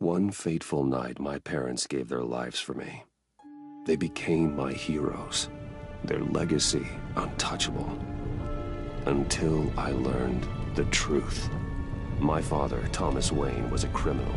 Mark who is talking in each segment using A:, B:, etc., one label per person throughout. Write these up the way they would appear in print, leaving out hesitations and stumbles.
A: One fateful night, my parents gave their lives for me. They became my heroes, their legacy untouchable. Until I learned the truth. My father, Thomas Wayne, was a criminal.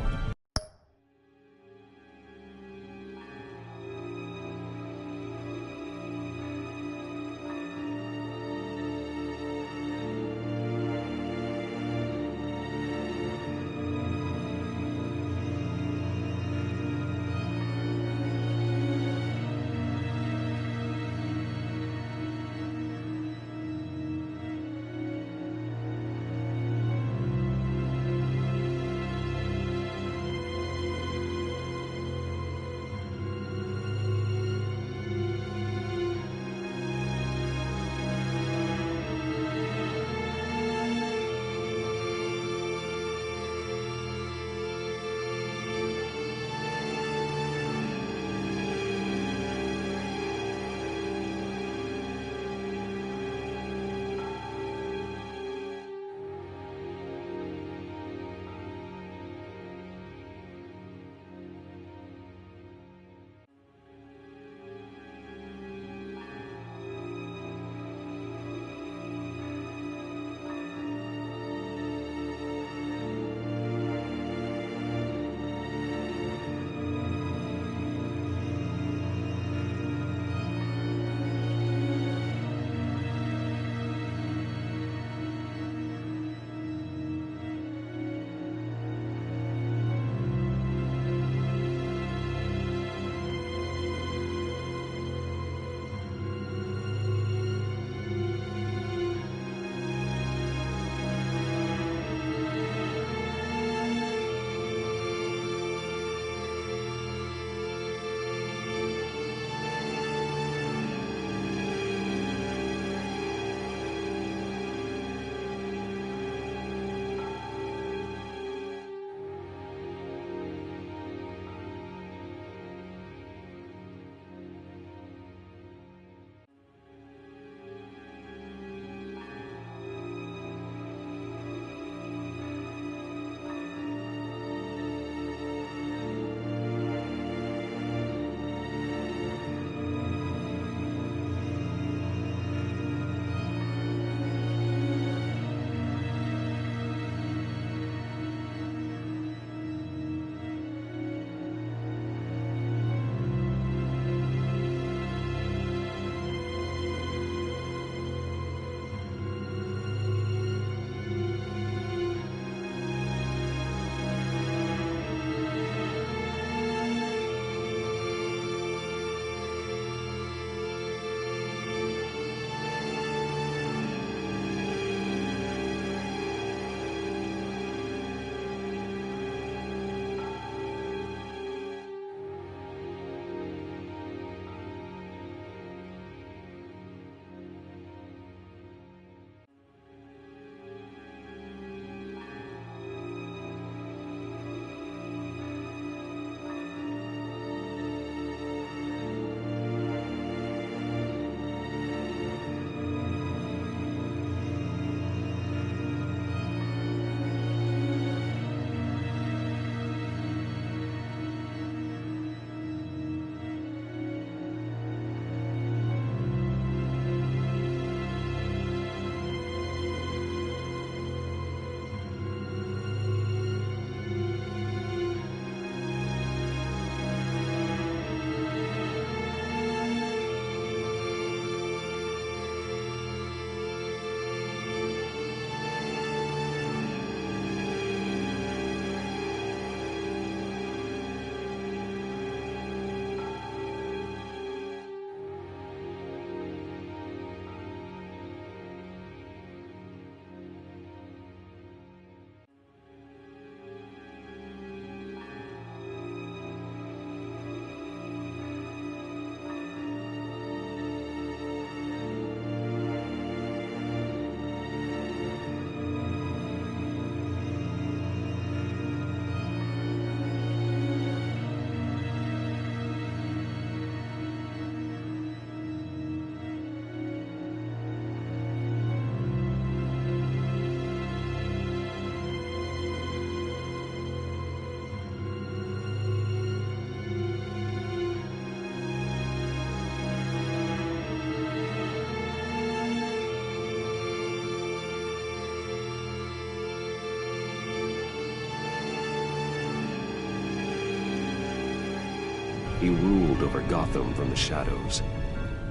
A: He ruled over Gotham from the shadows.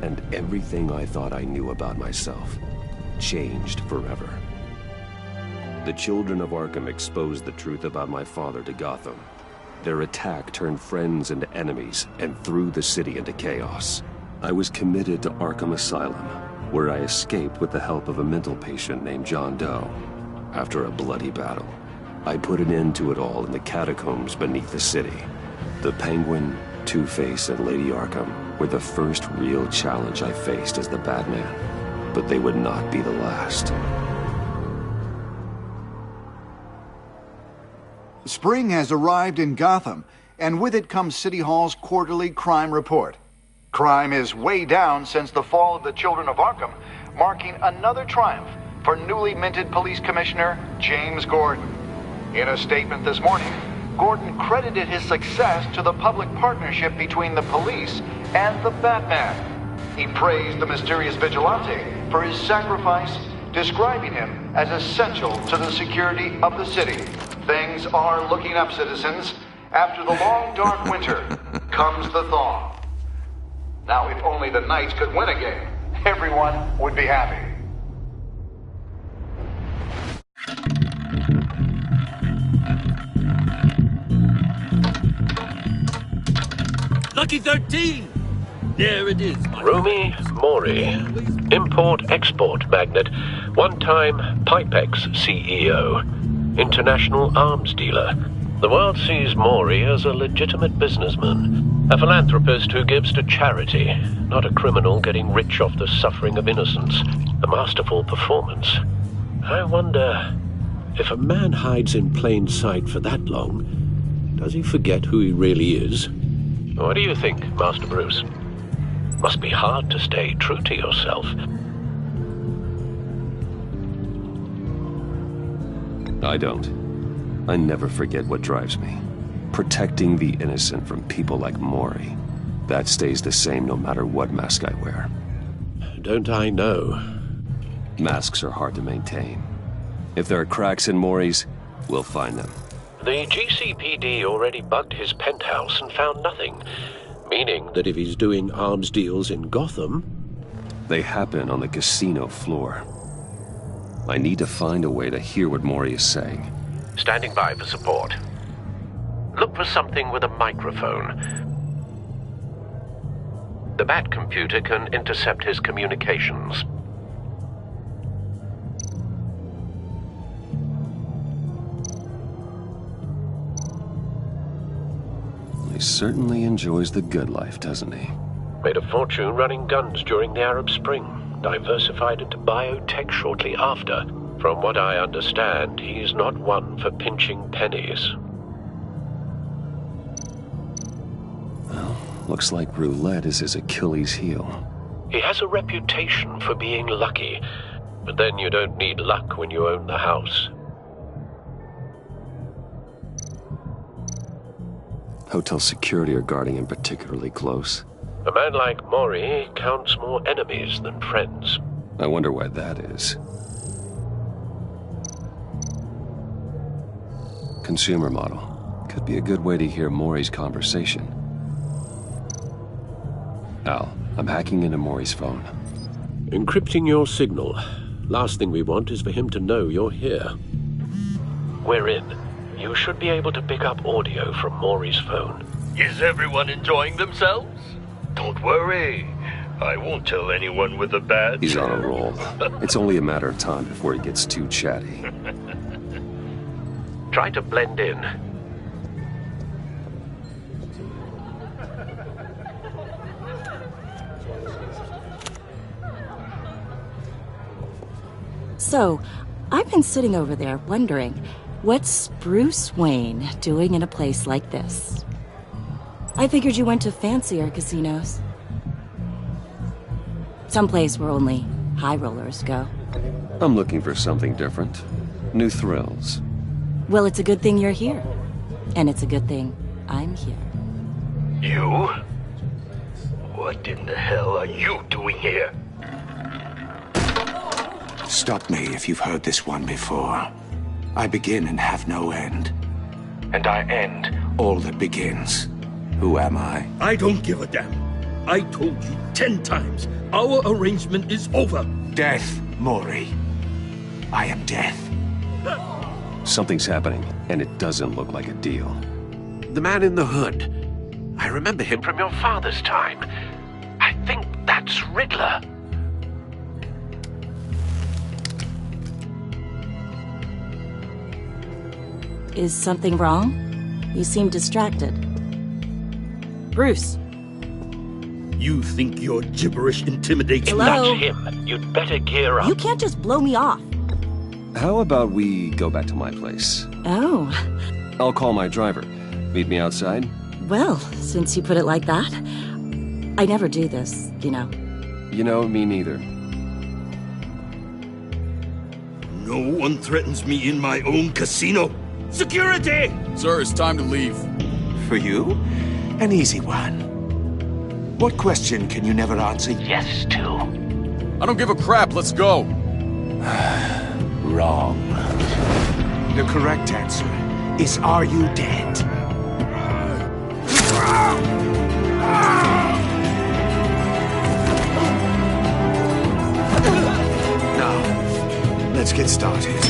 A: And everything I thought I knew about myself changed forever. The children of Arkham exposed the truth about my father to Gotham. Their attack turned friends into enemies and threw the city into chaos. I was committed to Arkham Asylum, where I escaped with the help of a mental patient named John Doe. After a bloody battle, I put an end to it all in the catacombs beneath the city. The Penguin, Two-Face, and Lady Arkham were the first real challenge I faced as the Batman, but they would not be the last.
B: Spring has arrived in Gotham, and with it comes City Hall's quarterly crime report. Crime is way down since the fall of the Children of Arkham, marking another triumph for newly minted Police Commissioner James Gordon. In a statement this morning, Gordon credited his success to the public partnership between the police and the Batman. He praised the mysterious vigilante for his sacrifice, describing him as essential to the security of the city. Things are looking up, citizens. After the long, dark winter comes the thaw. Now, if only the Knights could win a game, everyone would be happy.
C: Lucky 13! There it is.
D: Rumi Mori, import-export magnate, one-time Pipex CEO, international arms dealer. The world sees Mori as a legitimate businessman, a philanthropist who gives to charity, not a criminal getting rich off the suffering of innocence. A masterful performance. I wonder, if a man hides in plain sight for that long, does he forget who he really is? What do you think, Master Bruce? Must be hard to stay true to yourself.
A: I don't. I never forget what drives me. Protecting the innocent from people like Mori. That stays the same no matter what mask I wear.
D: Don't I know?
A: Masks are hard to maintain. If there are cracks in Mori's, we'll find them.
D: The GCPD already bugged his penthouse and found nothing. Meaning that if he's doing arms deals in Gotham...
A: They happen on the casino floor. I need to find a way to hear what Mori is saying.
D: Standing by for support. Look for something with a microphone. The Bat computer can intercept his communications.
A: He certainly enjoys the good life, doesn't he?
D: Made a fortune running guns during the Arab Spring. Diversified into biotech shortly after. From what I understand, he's not one for pinching pennies.
A: Well, looks like roulette is his Achilles heel.
D: He has a reputation for being lucky, but then you don't need luck when you own the house.
A: Hotel security are guarding him particularly close.
D: A man like Mori counts more enemies than friends.
A: I wonder why that is. Consumer model. Could be a good way to hear Mori's conversation. Al, I'm hacking into Mori's phone.
D: Encrypting your signal. Last thing we want is for him to know you're here. We're in. You should be able to pick up audio from Mori's phone.
C: Is everyone enjoying themselves? Don't worry. I won't tell anyone with a badge.
A: He's on a roll. It's only a matter of time before he gets too chatty.
D: Try to blend in.
E: So, I've been sitting over there wondering, what's Bruce Wayne doing in a place like this? I figured you went to fancier casinos. Someplace where only high rollers go.
A: I'm looking for something different. New thrills.
E: Well, it's a good thing you're here. And it's a good thing I'm here.
C: You? What in the hell are you doing here?
F: Stop me if you've heard this one before. I begin and have no end. And I end all that begins. Who am I?
C: I don't give a damn. I told you 10 times. Our arrangement is over.
F: Death, Maury. I am death.
A: Something's happening, and it doesn't look like a deal.
D: The man in the hood. I remember him from your father's time. I think that's Riddler.
E: Is something wrong? You seem distracted. Bruce.
C: You think your gibberish intimidates me?
E: Hello?
D: That's him. You'd better gear up.
E: You can't just blow me off.
A: How about we go back to my place?
E: Oh.
A: I'll call my driver. Meet me outside?
E: Well, since you put it like that, I never do this, you know.
A: You know, me neither.
C: No one threatens me in my own casino. Security!
G: Sir, it's time to leave.
F: For you? An easy one. What question can you never answer yes to?
G: I don't give a crap, let's go.
F: Wrong. The correct answer is, are you dead? Now, let's get started.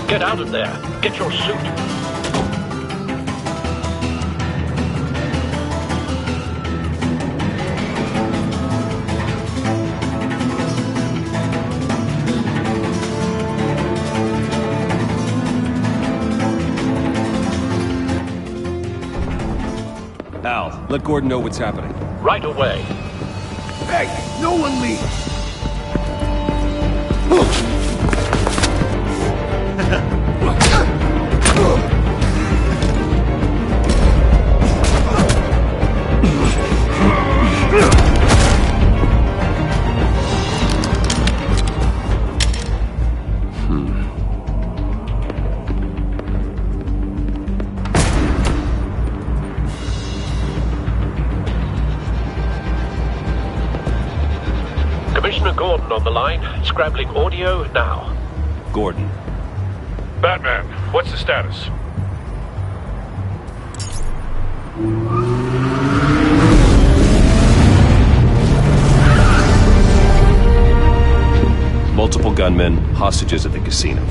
D: Get out of there. Get your suit.
A: Al, let Gordon know what's happening.
D: Right away.
F: Hey, no one leaves!
D: Commissioner Gordon on the line. Scrambling audio now.
A: Gordon.
H: Batman, what's the status?
A: Multiple gunmen, hostages at the casino.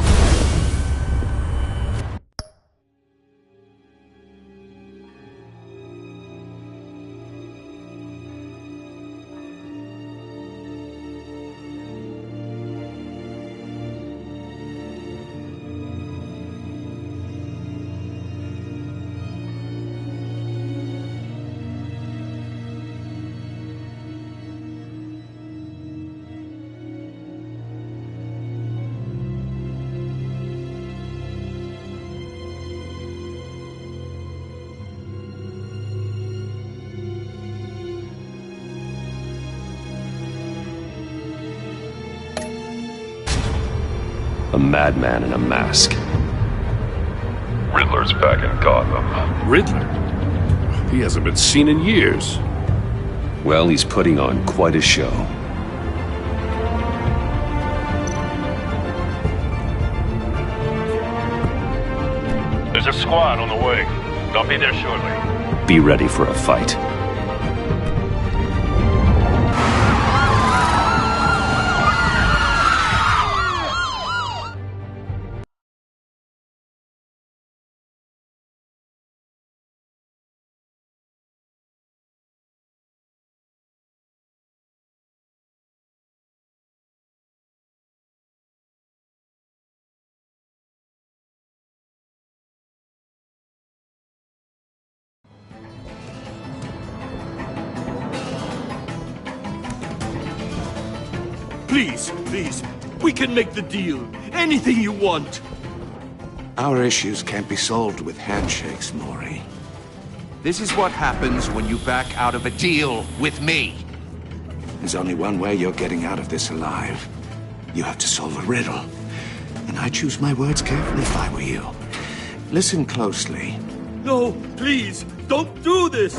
A: A madman in a mask.
H: Riddler's back in Gotham.
I: Riddler? He hasn't been seen in years.
A: Well, he's putting on quite a show.
H: There's a squad on the way. They'll be there shortly.
A: Be ready for a fight.
C: Please, please, we can make the deal. Anything you want.
F: Our issues can't be solved with handshakes, Maury.
J: This is what happens when you back out of a deal with me.
F: There's only one way you're getting out of this alive. You have to solve a riddle. And I choose my words carefully if I were you. Listen closely.
C: No, please, don't do this.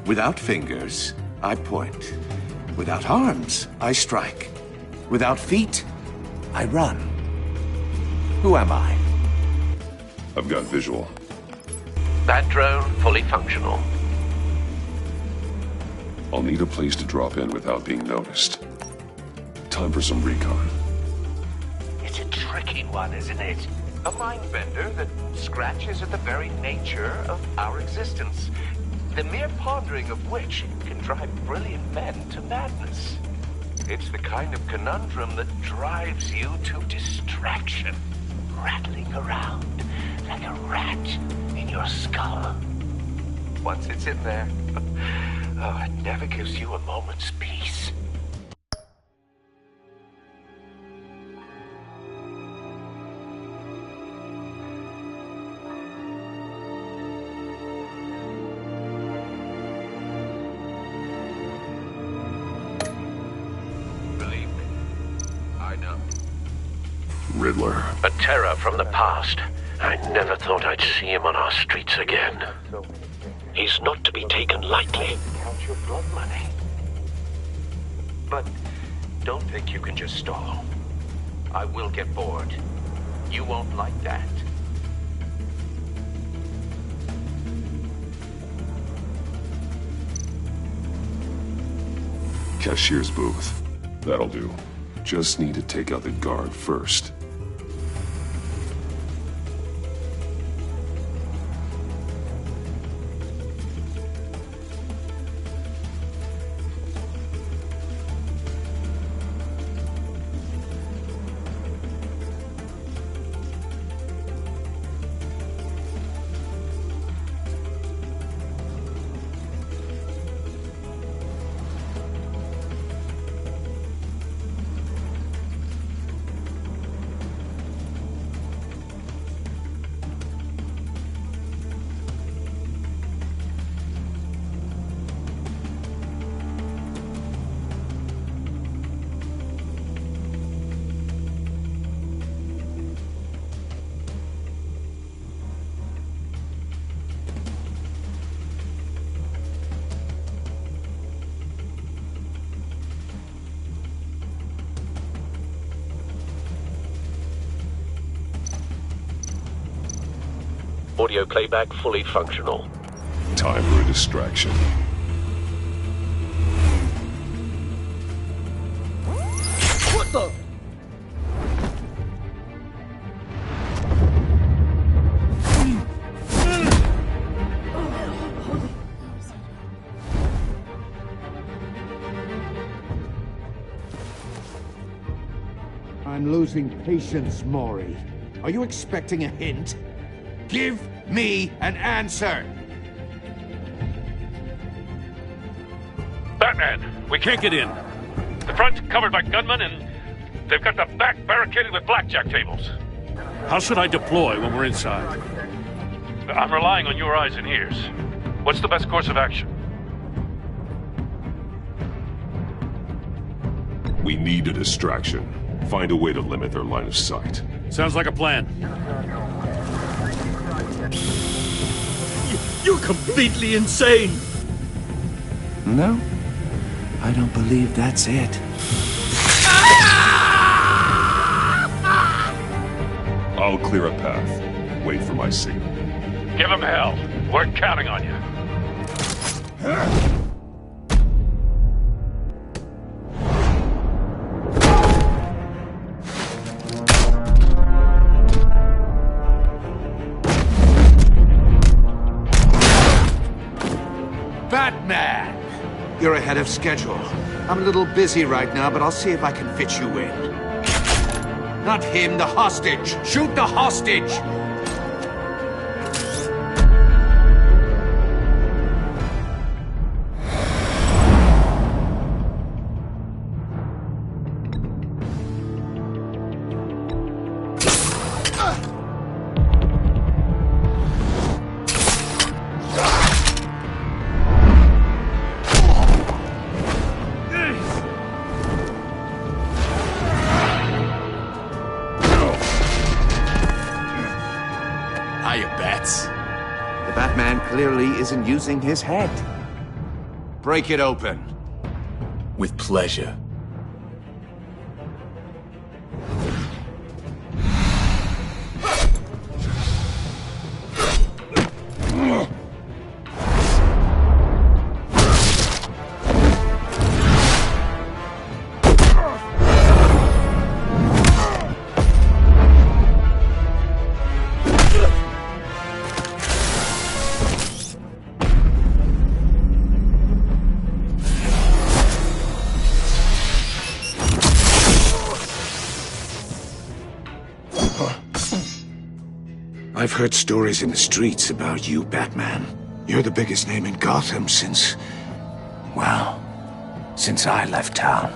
F: Without fingers, I point. Without arms, I strike. Without feet, I run. Who am I?
I: I've got visual.
D: That drone fully functional.
I: I'll need a place to drop in without being noticed. Time for some recon.
J: It's a tricky one, isn't it? A mind bender that scratches at the very nature of our existence. The mere pondering of which can drive brilliant men to madness. It's the kind of conundrum that drives you to distraction, rattling around like a rat in your skull. Once it's in there, oh, it never gives you a moment's peace.
I: Riddler.
D: A terror from the past. I never thought I'd see him on our streets again. He's not to be taken lightly.
J: Count your blood money. But don't think you can just stall. I will get bored. You won't like that.
I: Cashier's booth. That'll do. Just need to take out the guard first.
D: Audio playback fully functional.
I: Time for a distraction.
G: What the?
F: I'm losing patience, Maury. Are you expecting a hint? Give me an answer!
H: Batman, we can't get in. The front's covered by gunmen, and they've got the back barricaded with blackjack tables.
G: How should I deploy when we're inside?
H: I'm relying on your eyes and ears. What's the best course of action?
I: We need a distraction. Find a way to limit their line of sight.
G: Sounds like a plan. You're completely insane!
F: No, I don't believe that's it.
I: I'll clear a path. Wait for my signal.
H: Give them hell. We're counting on you.
F: Batman! You're ahead of schedule. I'm a little busy right now, but I'll see if I can fit you in. Not him, the hostage! Shoot the hostage! The Batman clearly isn't using his head. Break it open. With pleasure. I've heard stories in the streets about you, Batman. You're the biggest name in Gotham since... well, since I left town.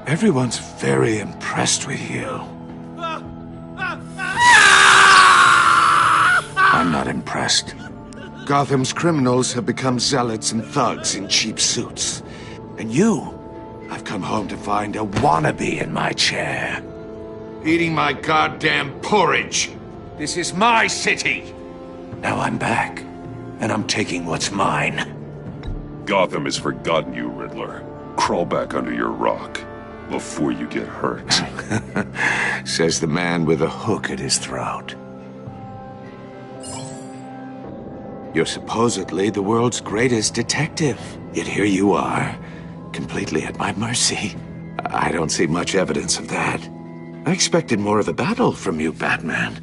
F: Everyone's very impressed with you. I'm not impressed. Gotham's criminals have become zealots and thugs in cheap suits. And you, I've come home to find a wannabe in my chair. Eating my goddamn porridge. This is my city! Now I'm back, and I'm taking what's mine.
I: Gotham has forgotten you, Riddler. Crawl back under your rock before you get hurt.
F: Says the man with a hook at his throat. You're supposedly the world's greatest detective. Yet here you are, completely at my mercy. I don't see much evidence of that. I expected more of a battle from you, Batman.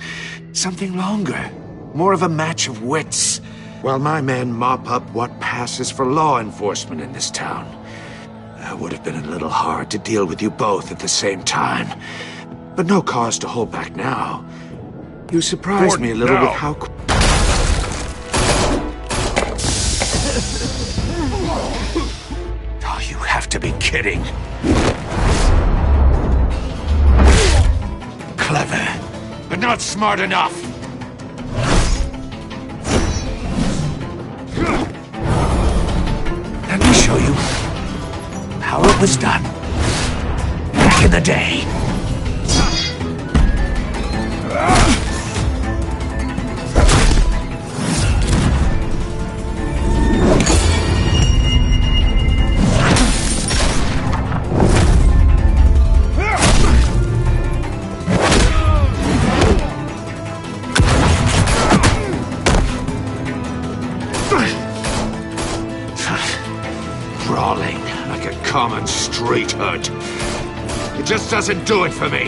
F: Something longer. More of a match of wits. While my men mop up what passes for law enforcement in this town. It would have been a little hard to deal with you both at the same time. But no cause to hold back now. You surprised me a little with how... Oh, you have to be kidding. Clever, but not smart enough. Let me show you how it was done back in the day. Crawling like a common street hood. It just doesn't do it for me.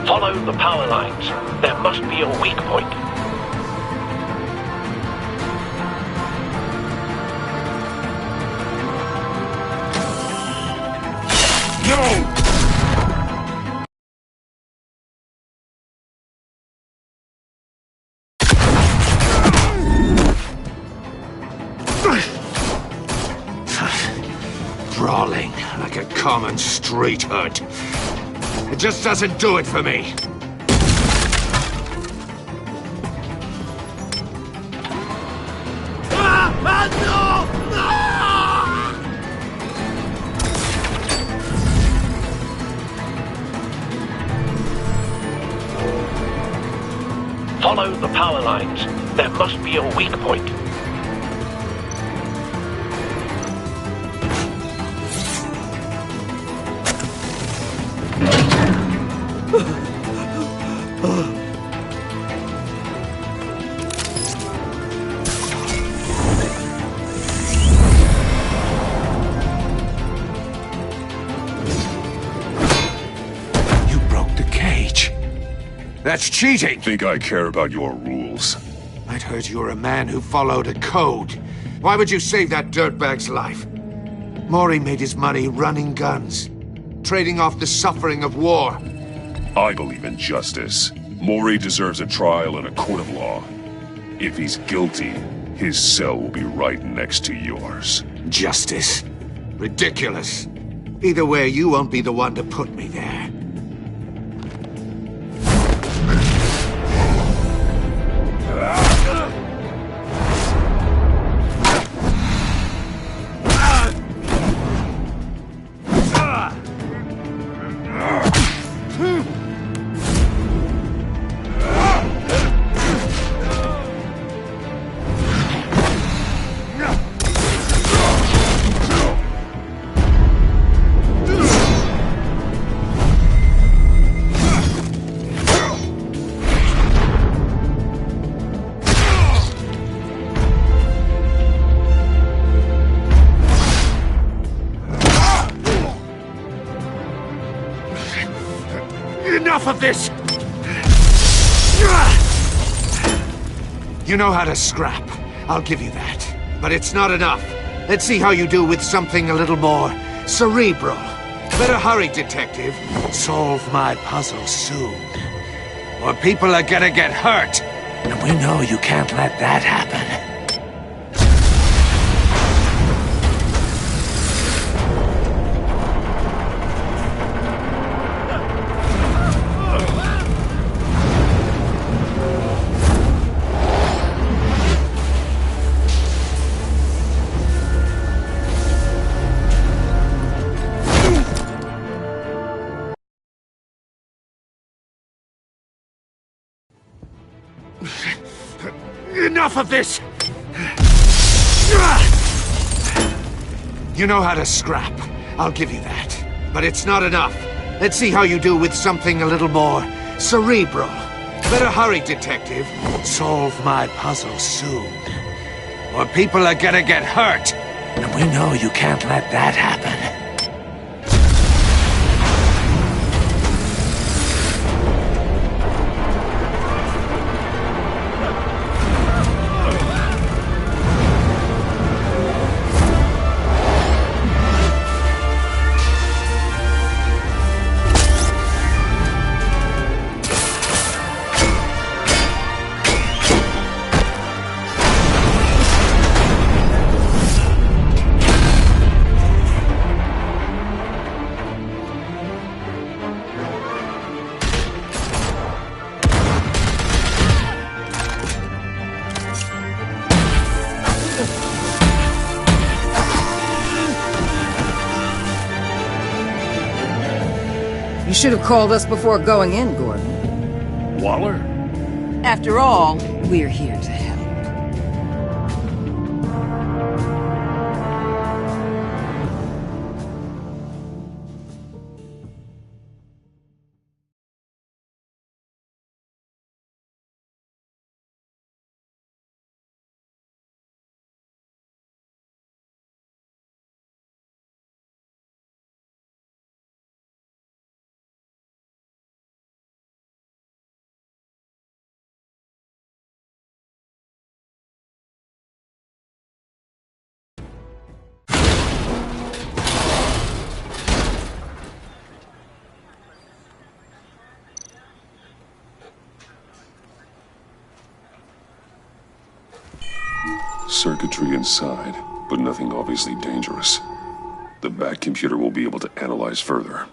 D: Follow the power lines. There must be a weak point.
F: Crawling like a common street hood. It just doesn't do it for me.
D: Follow the power lines. There must be a weak point.
F: You broke the cage. That's cheating!
I: Think I care about your rules?
F: I'd heard you were a man who followed a code. Why would you save that dirtbag's life? Mori made his money running guns, trading off the suffering of war.
I: I believe in justice. Mori deserves a trial in a court of law. If he's guilty, his cell will be right next to yours.
F: Justice? Ridiculous. Either way, you won't be the one to put me there. Enough of this! You know how to scrap. I'll give you that. But it's not enough. Let's see how you do with something a little more cerebral. Better hurry, detective. Solve my puzzle soon. Or people are gonna get hurt. And we know you can't let that happen. Enough of this! You know how to scrap. I'll give you that. But it's not enough. Let's see how you do with something a little more cerebral. Better hurry, detective. Solve my puzzle soon. Or people are gonna get hurt. And we know you can't let that happen.
K: You should have called us before going in, Gordon.
G: Waller?
K: After all, we're here to help.
I: Circuitry inside, but nothing obviously dangerous. The back computer will be able to analyze further.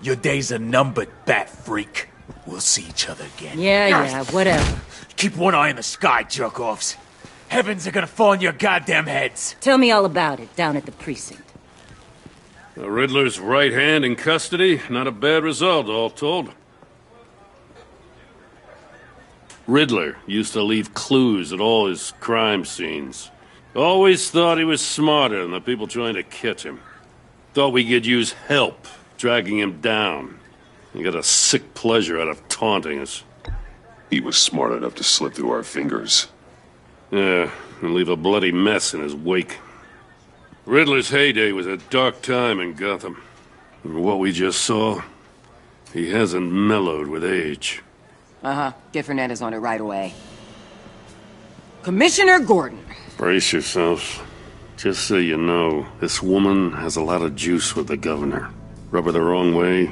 L: Your days are numbered, bat freak. We'll see each other again.
E: Yeah, whatever.
L: Keep one eye in the sky, jerk-offs. Heavens are gonna fall on your goddamn heads.
E: Tell me all about it down at the precinct.
G: The Riddler's right hand in custody. Not a bad result, all told. Riddler used to leave clues at all his crime scenes. Always thought he was smarter than the people trying to catch him. Thought we could use help dragging him down. He got a sick pleasure out of taunting us.
I: He was smart enough to slip through our fingers.
G: Yeah, and leave a bloody mess in his wake. Riddler's heyday was a dark time in Gotham. And what we just saw, he hasn't mellowed with age.
K: Uh-huh. Get Fernandez on it right away. Commissioner Gordon.
G: Brace yourselves. Just so you know, this woman has a lot of juice with the governor. Rub her the wrong way,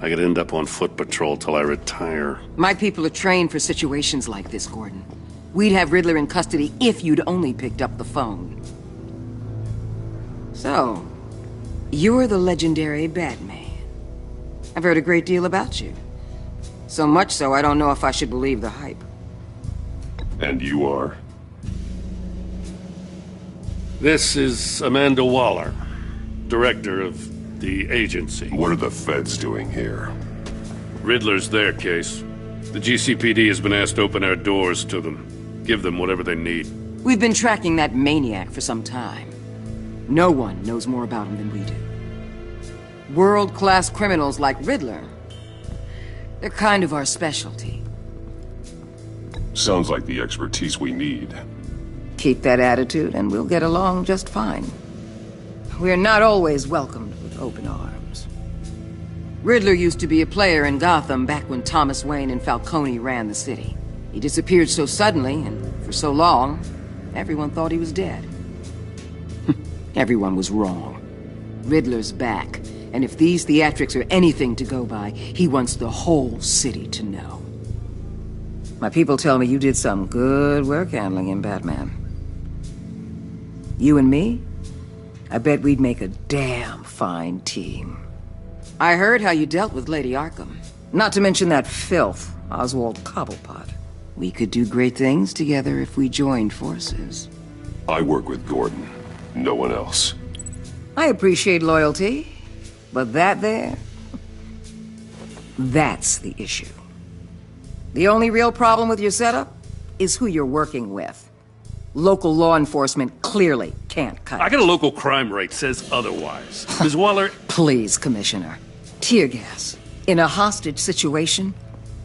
G: I could end up on foot patrol till I retire.
K: My people are trained for situations like this, Gordon. We'd have Riddler in custody if you'd only picked up the phone. So, you're the legendary Batman. I've heard a great deal about you. So much so, I don't know if I should believe the hype.
I: And you are?
G: This is Amanda Waller, director of the agency.
I: What are the feds doing here?
G: Riddler's their case. The GCPD has been asked to open our doors to them. Give them whatever they need.
K: We've been tracking that maniac for some time. No one knows more about him than we do. World-class criminals like Riddler They're kind of our specialty.
I: Sounds like the expertise we need.
K: Keep that attitude and we'll get along just fine. We're not always welcomed with open arms. Riddler used to be a player in Gotham back when Thomas Wayne and Falcone ran the city. He disappeared so suddenly and for so long, everyone thought he was dead. Everyone was wrong. Riddler's back, and if these theatrics are anything to go by, he wants the whole city to know. My people tell me you did some good work handling him, Batman. You and me? I bet we'd make a damn fine team. I heard how you dealt with Lady Arkham. Not to mention that filth, Oswald Cobblepot. We could do great things together if we joined forces.
I: I work with Gordon. No one else.
K: I appreciate loyalty, but that there... that's the issue. The only real problem with your setup is who you're working with. Local law enforcement clearly can't cut it.
G: I got a local crime rate says otherwise. Ms. Waller...
K: Please, Commissioner. Tear gas. In a hostage situation,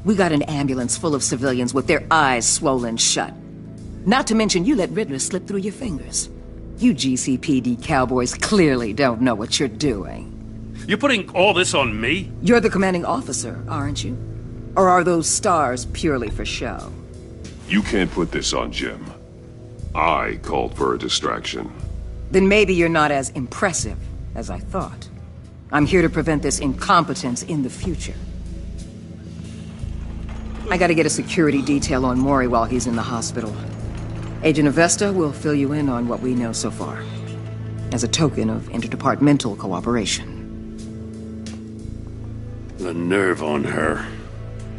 K: we got an ambulance full of civilians with their eyes swollen shut. Not to mention you let Riddler slip through your fingers. You GCPD cowboys clearly don't know what you're doing.
G: You're putting all this on me?
K: You're the commanding officer, aren't you? Or are those stars purely for show?
I: You can't put this on Jim. I called for a distraction.
K: Then maybe you're not as impressive as I thought. I'm here to prevent this incompetence in the future. I gotta get a security detail on Maury while he's in the hospital. Agent Avesta will fill you in on what we know so far, as a token of interdepartmental cooperation.
G: The nerve on her.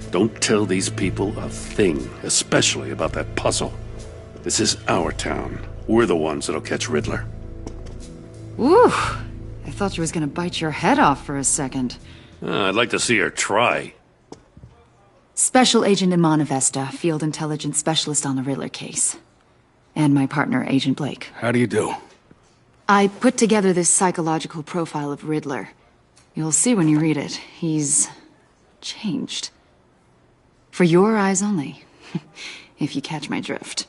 G: Don't tell these people a thing, especially about that puzzle. This is our town. We're the ones that'll catch Riddler.
M: Ooh, I thought you was gonna bite your head off for a second.
G: I'd like to see her try.
M: Special Agent Iman Avesta, Field Intelligence Specialist on the Riddler case. And my partner, Agent Blake.
N: How do you do?
M: I put together this psychological profile of Riddler. You'll see when you read it. He's... changed. For your eyes only, if you catch my drift.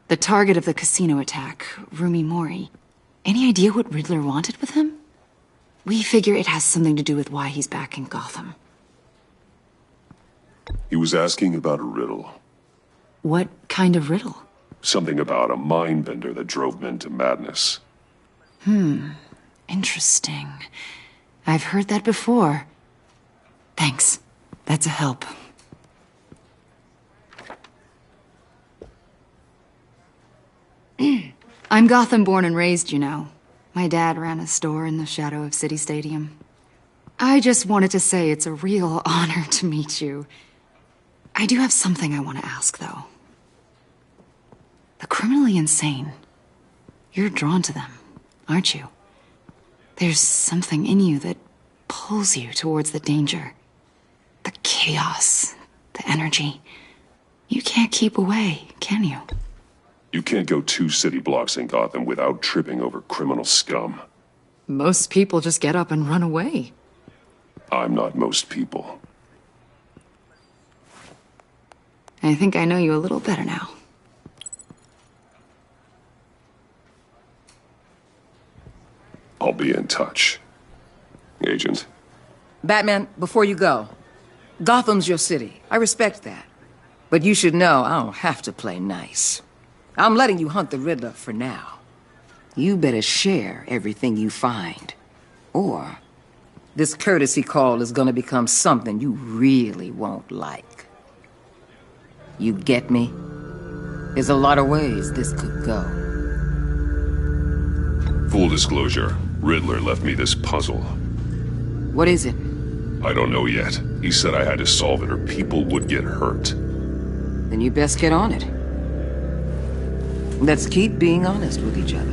M: The target of the casino attack, Rumi Mori. Any idea what Riddler wanted with him? We figure it has something to do with why he's back in Gotham.
I: He was asking about a riddle.
M: What kind of riddle?
I: Something about a mind bender that drove men to madness.
M: Interesting. I've heard that before. Thanks. That's a help. I'm Gotham born and raised, you know. My dad ran a store in the shadow of City Stadium. I just wanted to say it's a real honor to meet you. I do have something I want to ask, though. The criminally insane. You're drawn to them, aren't you? There's something in you that pulls you towards the danger. The chaos, the energy. You can't keep away, can you?
I: You can't go 2 city blocks in Gotham without tripping over criminal scum.
M: Most people just get up and run away.
I: I'm not most people.
M: I think I know you a little better now.
I: I'll be in touch. Agent.
K: Batman, before you go, Gotham's your city. I respect that. But you should know I don't have to play nice. I'm letting you hunt the Riddler for now. You better share everything you find. Or this courtesy call is gonna become something you really won't like. You get me? There's a lot of ways this could go.
I: Full disclosure, Riddler left me this puzzle.
K: What is it?
I: I don't know yet. He said I had to solve it or people would get hurt.
K: Then you best get on it. Let's keep being honest with each other.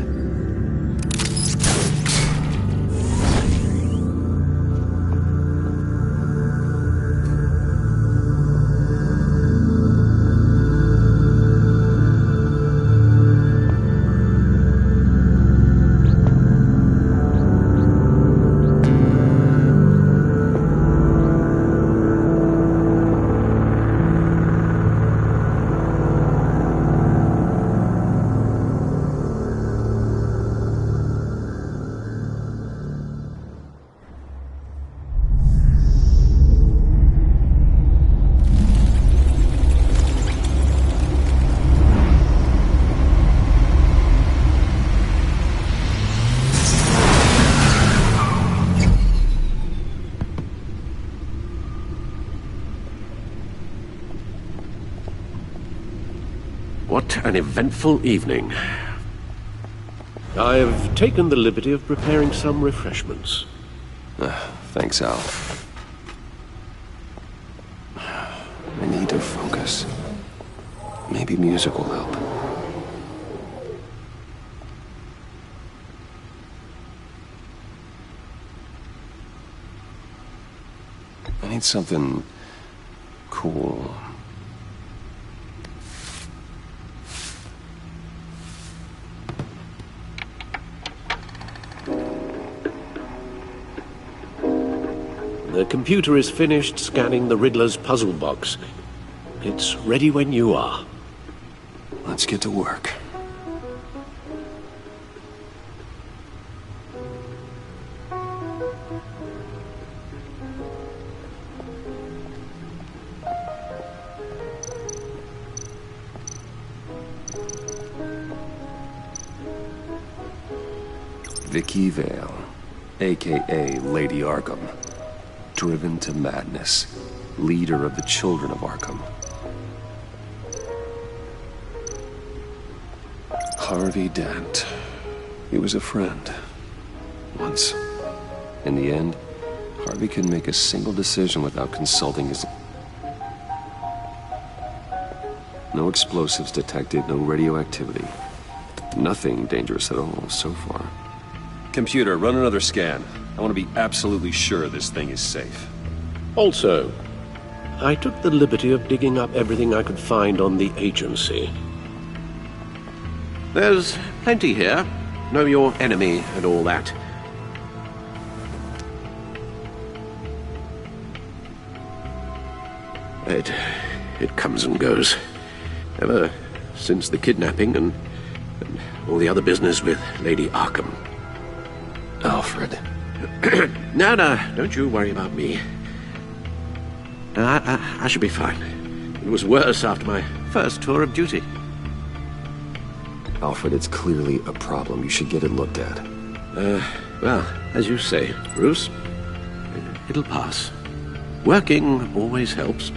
D: What an eventful evening. I've taken the liberty of preparing some refreshments.
A: Thanks, Al. I need to focus. Maybe music will help. I need something cool.
D: The computer is finished scanning the Riddler's puzzle box. It's ready when you are.
A: Let's get to work. Vicky Vale, a.k.a. Lady Arkham. Driven to madness. Leader of the Children of Arkham. Harvey Dent. He was a friend. Once. In the end, Harvey couldn't make a single decision without consulting his... No explosives detected, no radioactivity. Nothing dangerous at all, so far. Computer, run another scan. I want to be absolutely sure this thing is safe.
D: Also, I took the liberty of digging up everything I could find on the agency. There's plenty here. Know your enemy and all that. It comes and goes. Ever since the kidnapping and all the other business with Lady Arkham.
A: Alfred.
D: No, don't you worry about me. I should be fine. It was worse after my first tour of duty.
A: Alfred, it's clearly a problem. You should get it looked at.
D: Well, as you say, Bruce, it'll pass. Working always helps.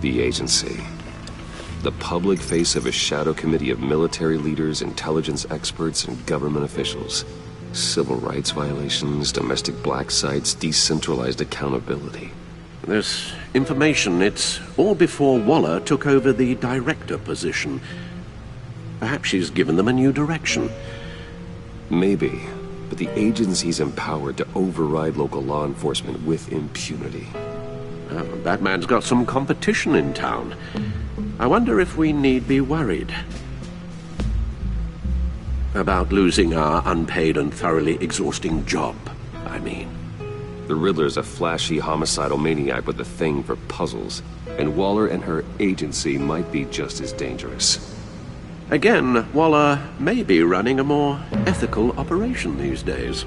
A: The agency. The public face of a shadow committee of military leaders, intelligence experts, and government officials. Civil rights violations, domestic black sites, decentralized accountability.
D: This information, it's all before Waller took over the director position. Perhaps she's given them a new direction.
A: Maybe, but the agency's empowered to override local law enforcement with impunity.
D: Batman's got some competition in town. I wonder if we need be worried about losing our unpaid and thoroughly exhausting job, I mean.
A: The Riddler's a flashy homicidal maniac with a thing for puzzles, and Waller and her agency might be just as dangerous.
D: Again, Waller may be running a more ethical operation these days.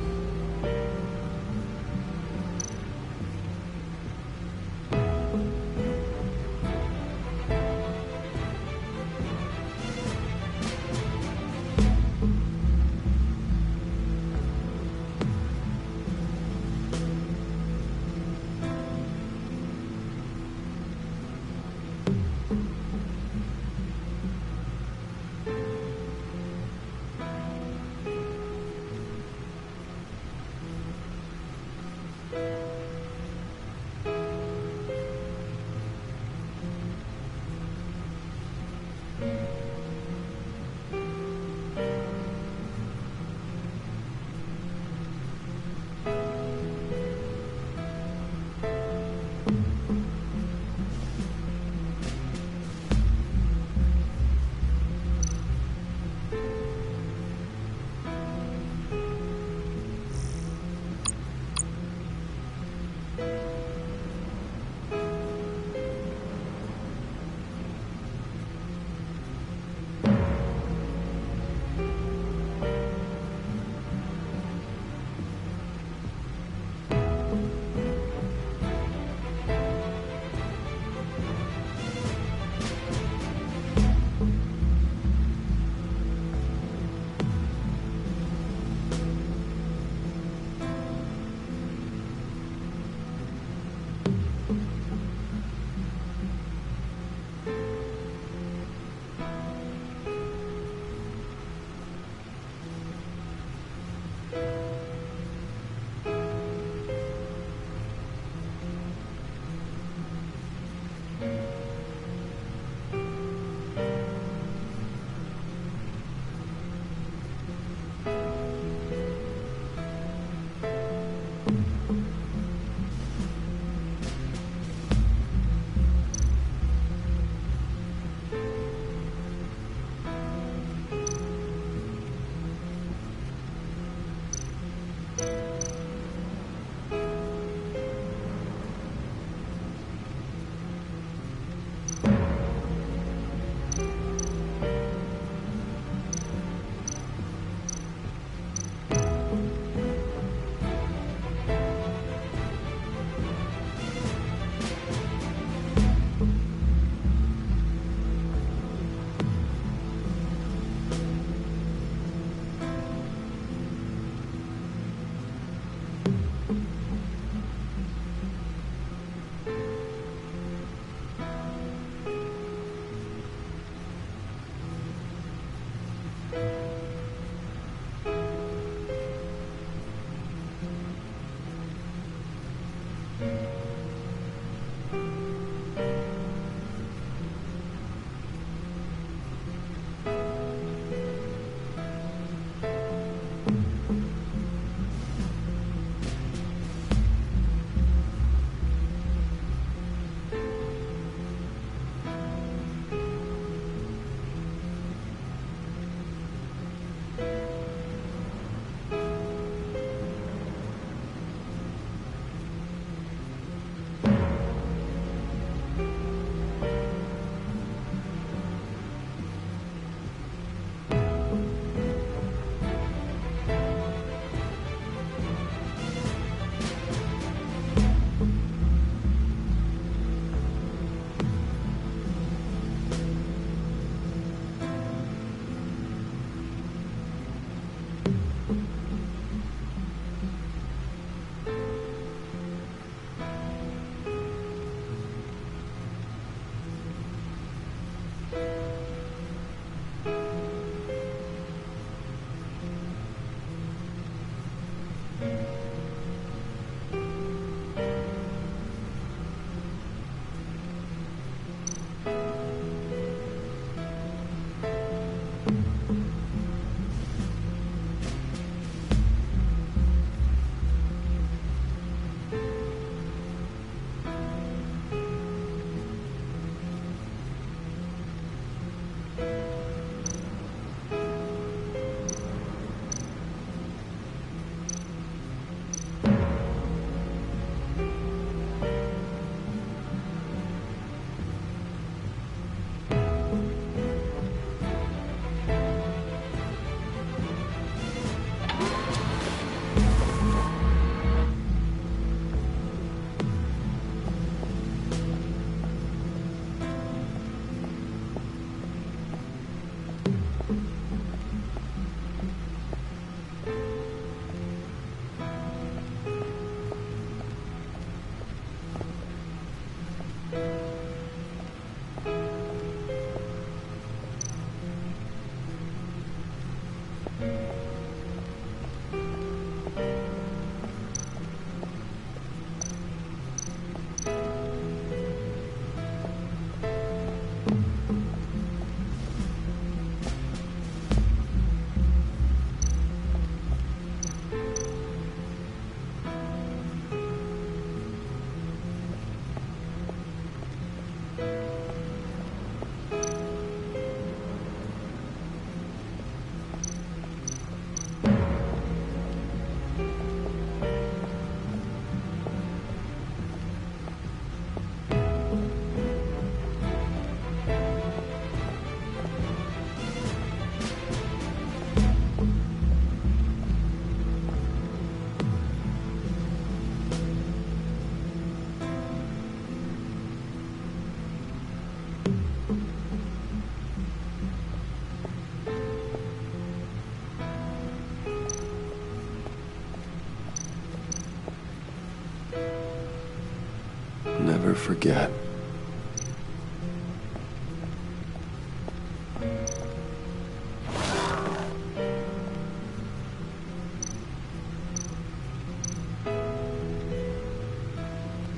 A: forget.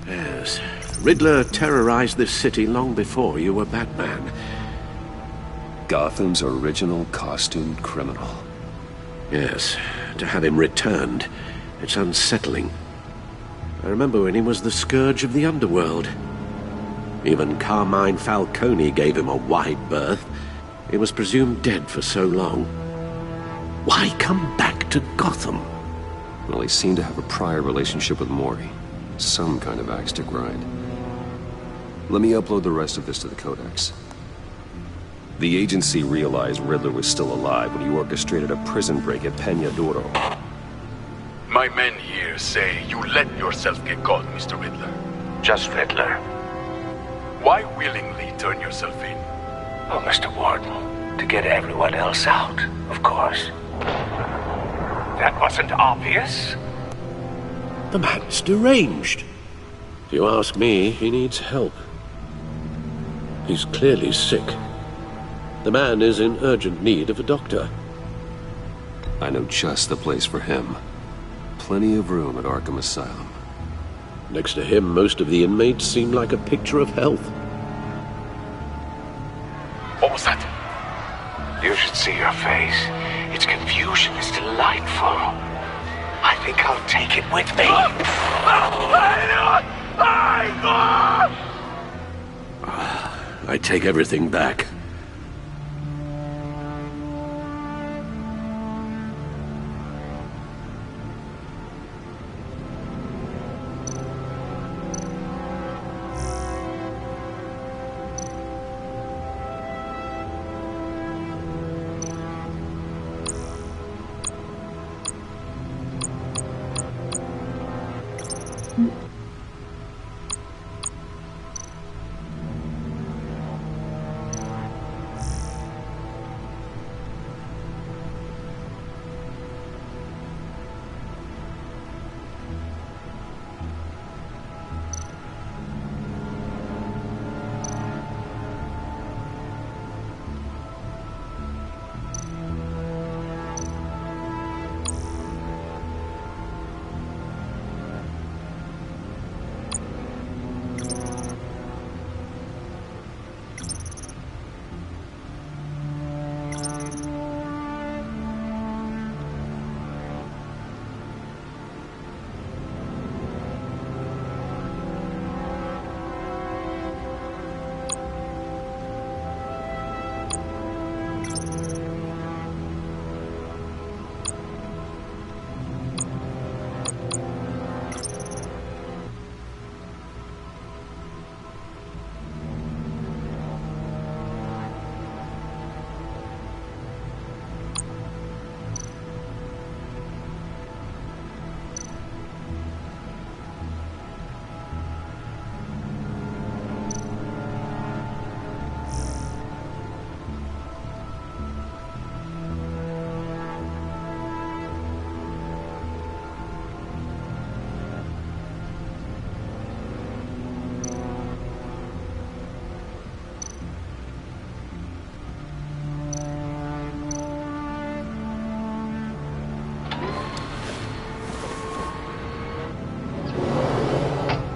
D: Yes. Riddler terrorized this city long before you were Batman.
A: Gotham's original costumed criminal.
D: Yes. To have him returned, it's unsettling. I remember when he was the scourge of the underworld. Even Carmine Falcone gave him a wide berth. He was presumed dead for so long. Why come back to Gotham?
A: Well, he seemed to have a prior relationship with Mori. Some kind of axe to grind. Let me upload the rest of this to the Codex. The agency realized Riddler was still alive when he orchestrated a prison break at Peña Duro.
N: My men here say you let yourself get caught, Mr. Riddler.
J: Just Riddler.
N: Why willingly turn yourself in?
J: Oh, Mr. Warden, to get everyone else out, of course. That wasn't obvious.
D: The man's deranged. If you ask me, he needs help. He's clearly sick. The man is in urgent need of a doctor.
A: I know just the place for him. Plenty of room at Arkham Asylum.
D: Next to him, most of the inmates seem like a picture of health.
N: What was that?
J: You should see your face. Its confusion is delightful. I think I'll take it with me.
D: I take everything back.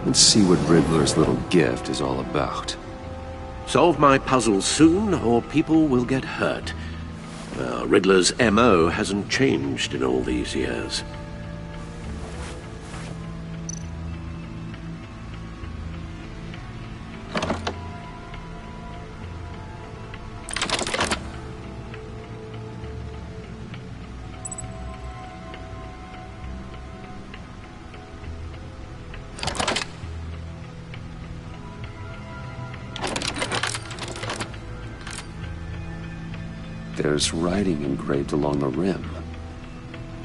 A: Let's see what Riddler's little gift is all about.
D: Solve my puzzle soon, or people will get hurt. Riddler's M.O. hasn't changed in all these years.
A: There's writing engraved along the rim.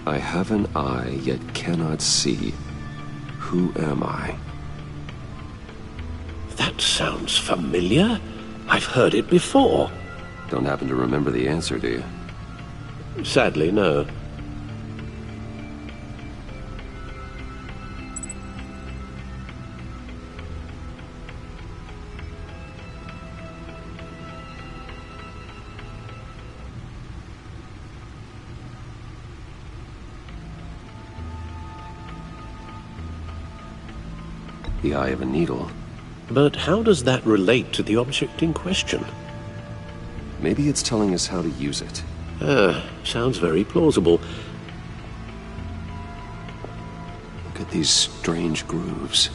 A: I have an eye, yet cannot see. Who am I?
D: That sounds familiar. I've heard it before.
A: Don't happen to remember the answer, do you?
D: Sadly, no.
A: The eye of a needle.
D: But how does that relate to the object in question?
A: Maybe it's telling us how to use it.
D: Sounds very plausible.
A: Look at these strange grooves.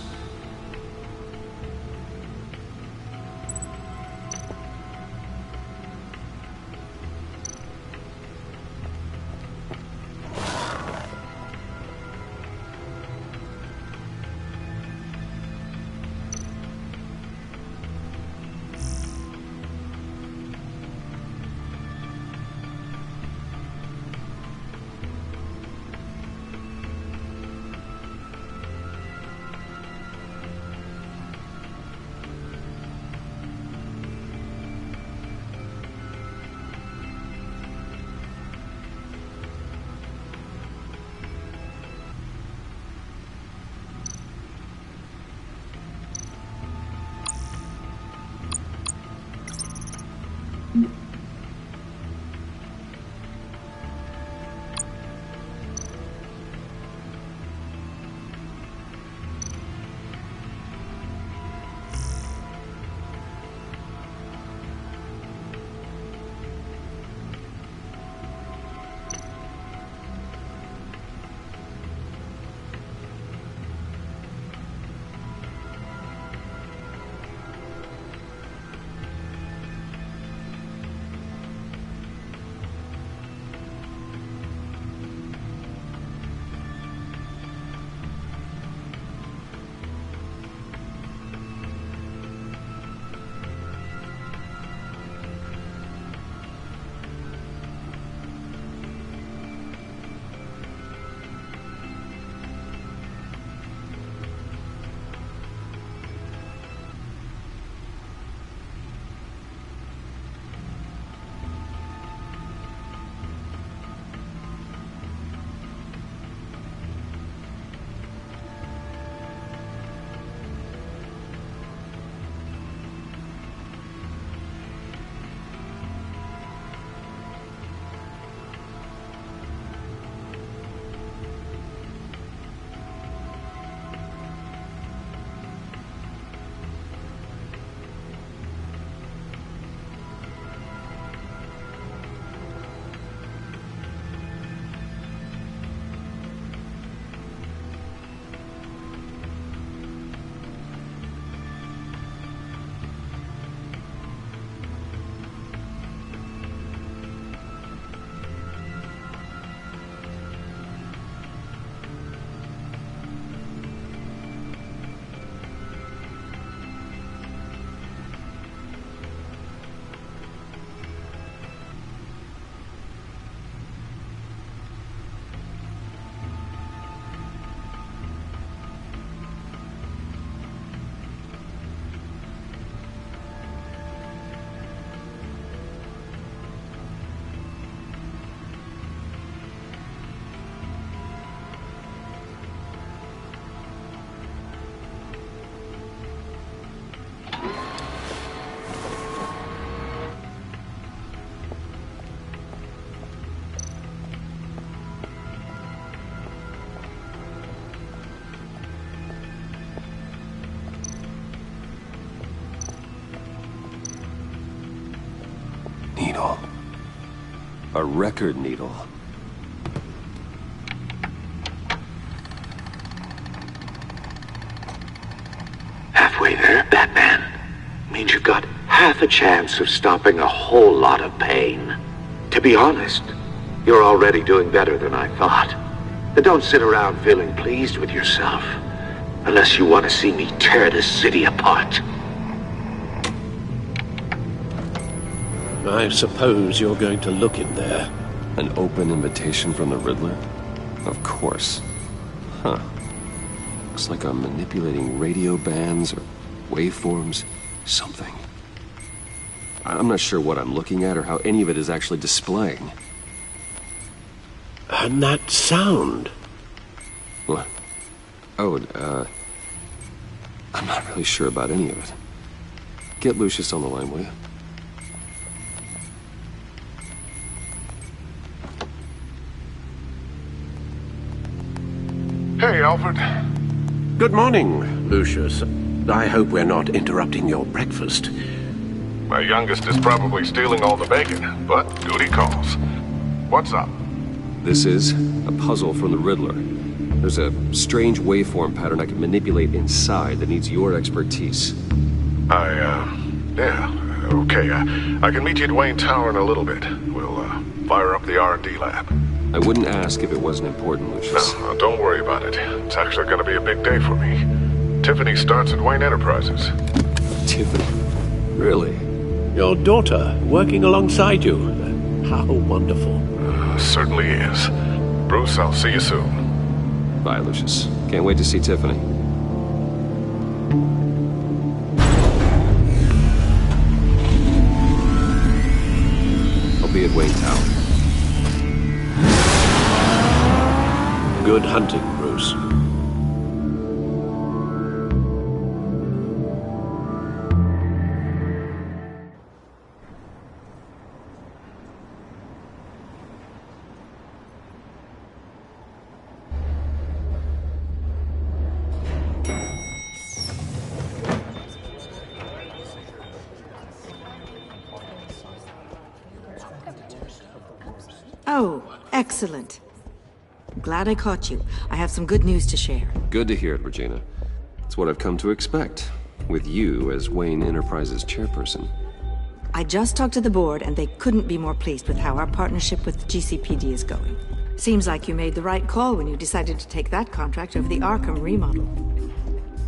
A: Needle. A record needle.
F: Halfway there, Batman. Means you've got half a chance of stopping a whole lot of pain. To be honest, you're already doing better than I thought. But don't sit around feeling pleased with yourself. Unless you want to see me tear this city apart.
D: I suppose you're going to look in there.
A: An open invitation from the Riddler? Of course. Huh. Looks like I'm manipulating radio bands or waveforms. Something. I'm not sure what I'm looking at or how any of it is actually displaying.
D: And that sound?
A: What? Oh, I'm not really sure about any of it. Get Lucius on the line, will you?
O: Hey, Alfred.
F: Good morning, Lucius. I hope we're not interrupting your breakfast.
O: My youngest is probably stealing all the bacon, but duty calls. What's up?
A: This is a puzzle from the Riddler. There's a strange waveform pattern I can manipulate inside that needs your expertise.
O: Yeah, okay. I can meet you at Wayne Tower in a little bit. We'll, fire up the R&D lab.
A: I wouldn't ask if it wasn't important, Lucius.
O: No, don't worry about it. It's actually gonna be a big day for me. Tiffany starts at Wayne Enterprises.
A: Tiffany? Really?
D: Your daughter, working alongside you. How wonderful.
O: Certainly is. Bruce, I'll see you soon.
A: Bye, Lucius. Can't wait to see Tiffany. I'll be at Wayne Tower.
D: Good hunting, Bruce.
P: Oh, excellent. Glad I caught you. I have some good news to share.
A: Good to hear it, Regina. It's what I've come to expect, with you as Wayne Enterprises chairperson.
P: I just talked to the board, and they couldn't be more pleased with how our partnership with GCPD is going. Seems like you made the right call when you decided to take that contract over the Arkham remodel.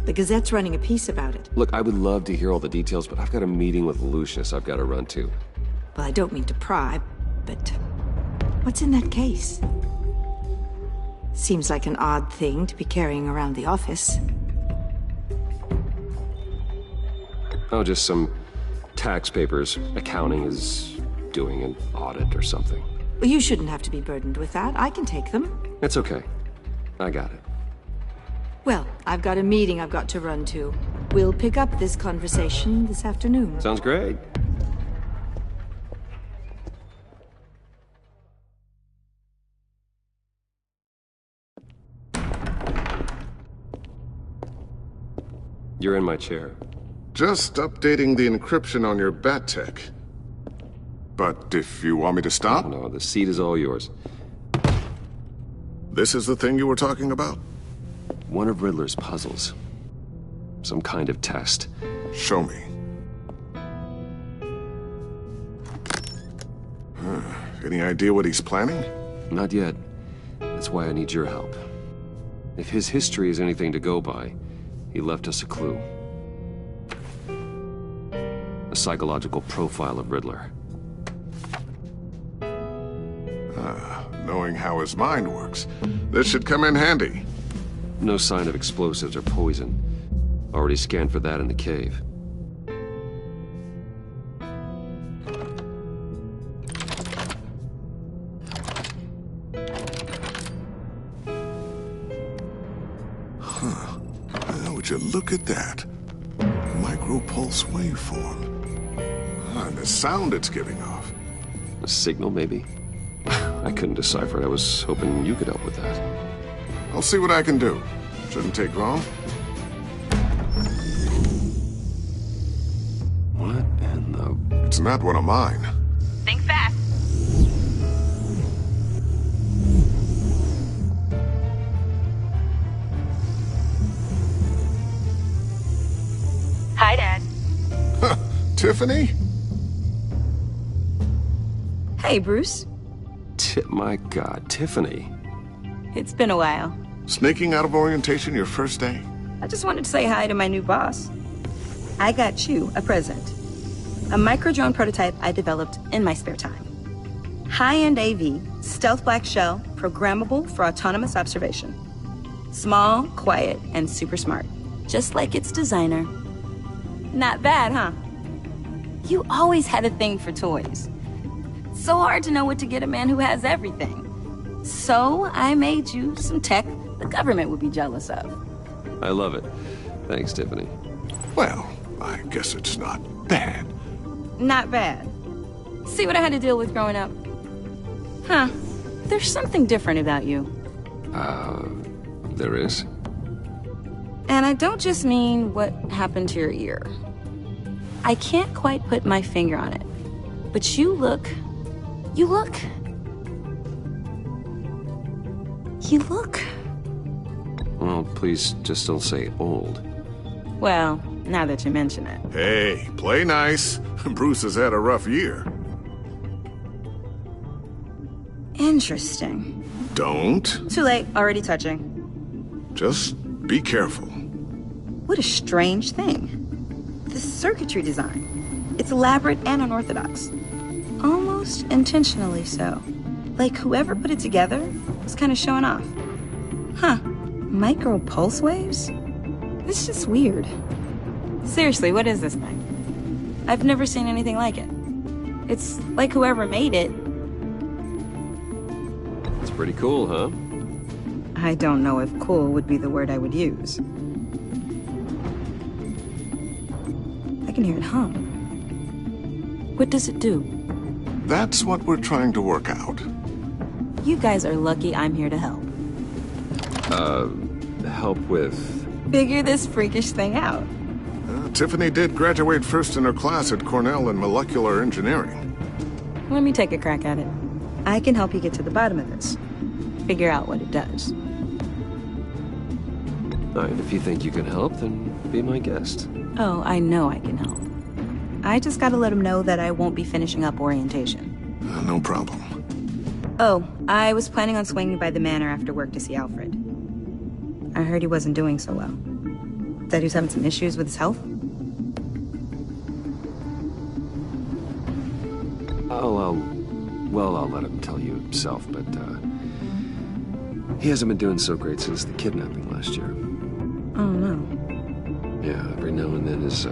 P: The Gazette's running a piece about it.
A: Look, I would love to hear all the details, but I've got a meeting with Lucius I've got to run to.
P: Well, I don't mean to pry, but what's in that case? Seems like an odd thing to be carrying around the office.
A: Oh, just some tax papers. Accounting is doing an audit or something.
P: Well, you shouldn't have to be burdened with that. I can take them.
A: It's okay. I got it.
P: Well, I've got a meeting I've got to run to. We'll pick up this conversation this afternoon.
A: Sounds great. You're in my chair.
O: Just updating the encryption on your bat tech. But if you want me to stop?
A: No, the seat is all yours.
O: This is the thing you were talking about?
A: One of Riddler's puzzles. Some kind of test.
O: Show me. Any idea what he's planning?
A: Not yet. That's why I need your help. If his history is anything to go by, he left us a clue. A psychological profile of Riddler.
O: Knowing how his mind works, this should come in handy.
A: No sign of explosives or poison. Already scanned for that in the cave.
O: Would you look at that? Micropulse waveform. And the sound it's giving off.
A: A signal, maybe? I couldn't decipher it. I was hoping you could help with that.
O: I'll see what I can do. Shouldn't take long.
A: What in the...
O: It's not one of mine.
Q: Think fast. Hi, Dad.
O: Tiffany?
E: Hey, Bruce.
A: My God, Tiffany.
Q: It's been a while.
O: Sneaking out of orientation your first day?
Q: I just wanted to say hi to my new boss. I got you a present. A micro-drone prototype I developed in my spare time. High-end AV, stealth black shell, programmable for autonomous observation. Small, quiet, and super smart. Just like its designer. Not bad, huh? You always had a thing for toys. So hard to know what to get a man who has everything. So I made you some tech the government would be jealous of.
A: I love it. Thanks, Tiffany.
O: Well, I guess it's not bad.
Q: Not bad. See what I had to deal with growing up? Huh. There's something different about you.
A: There is?
Q: And I don't just mean what happened to your ear. I can't quite put my finger on it, but you look...
A: Well, please just don't say old.
Q: Well, now that you mention it.
O: Hey, play nice. Bruce has had a rough year.
Q: Interesting.
O: Don't.
Q: Too late, already touching.
O: Just be careful.
Q: What a strange thing. The circuitry design. It's elaborate and unorthodox. Almost intentionally so. Like whoever put it together was kind of showing off. Huh. Micro pulse waves? This is just weird. Seriously, what is this thing? I've never seen anything like it. It's like whoever made it.
A: It's pretty cool, huh?
Q: I don't know if cool would be the word I would use. I can hear it hum. What does it do?
O: That's what we're trying to work out.
Q: You guys are lucky I'm here to help.
A: Help with...
Q: Figure this freakish thing out.
O: Tiffany did graduate first in her class at Cornell in molecular engineering.
Q: Let me take a crack at it. I can help you get to the bottom of this. Figure out what it does.
A: Alright, if you think you can help, then be my guest.
Q: Oh, I know I can help. I just gotta let him know that I won't be finishing up orientation.
O: No problem.
Q: Oh, I was planning on swinging by the manor after work to see Alfred. I heard he wasn't doing so well. That he was having some issues with his health?
A: I'll let him tell you himself, but, he hasn't been doing so great since the kidnapping last year.
Q: Oh, no.
A: Yeah, every now and then his,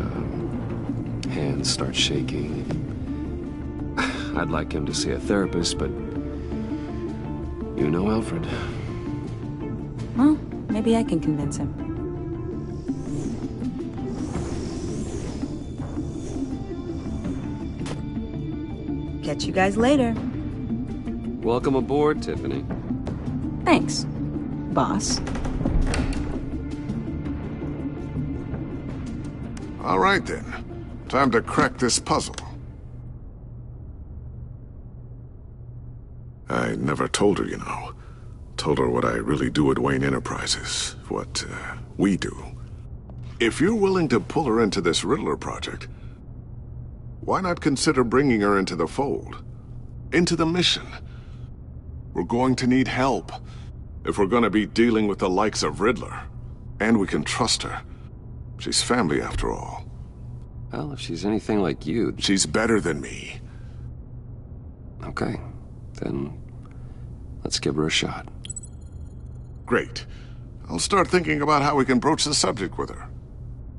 A: hands start shaking. I'd like him to see a therapist, but... You know Alfred?
Q: Well, maybe I can convince him. Catch you guys later.
A: Welcome aboard, Tiffany.
Q: Thanks, boss.
O: All right, then. Time to crack this puzzle. I never told her, you know. Told her what I really do at Wayne Enterprises. What, we do. If you're willing to pull her into this Riddler project, why not consider bringing her into the fold? Into the mission? We're going to need help if we're going to be dealing with the likes of Riddler. And we can trust her. She's family, after all.
A: Well, if she's anything like you...
O: She's better than me.
A: Okay. Then let's give her a shot.
O: Great. I'll start thinking about how we can broach the subject with her.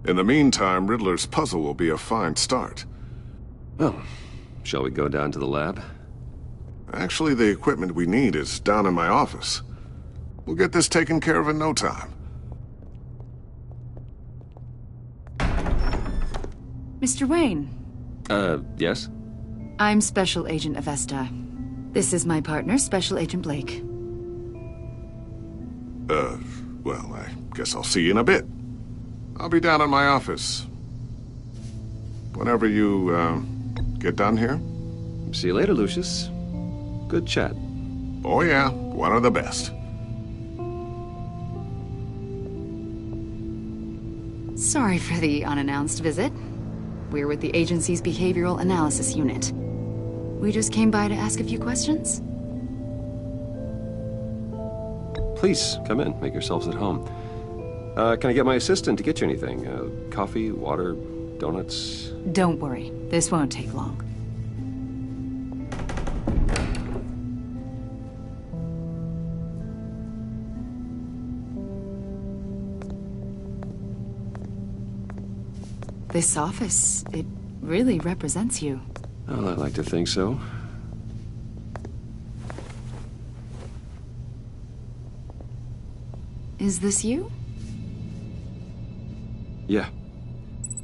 O: In the meantime, Riddler's puzzle will be a fine start.
A: Well, shall we go down to the lab?
O: Actually, the equipment we need is down in my office. We'll get this taken care of in no time.
M: Mr. Wayne.
A: Yes?
M: I'm Special Agent Avesta. This is my partner, Special Agent Blake.
O: Well, I guess I'll see you in a bit. I'll be down in my office. Whenever you, get done here.
A: See you later, Lucius. Good chat.
O: Oh yeah, one of the best.
M: Sorry for the unannounced visit. We're with the agency's behavioral analysis unit. We just came by to ask a few questions.
A: Please, come in. Make yourselves at home. Can I get my assistant to get you anything? Coffee, water, donuts?
M: Don't worry. This won't take long. This office, it really represents you.
A: Well, I'd like to think so.
M: Is this you?
A: Yeah.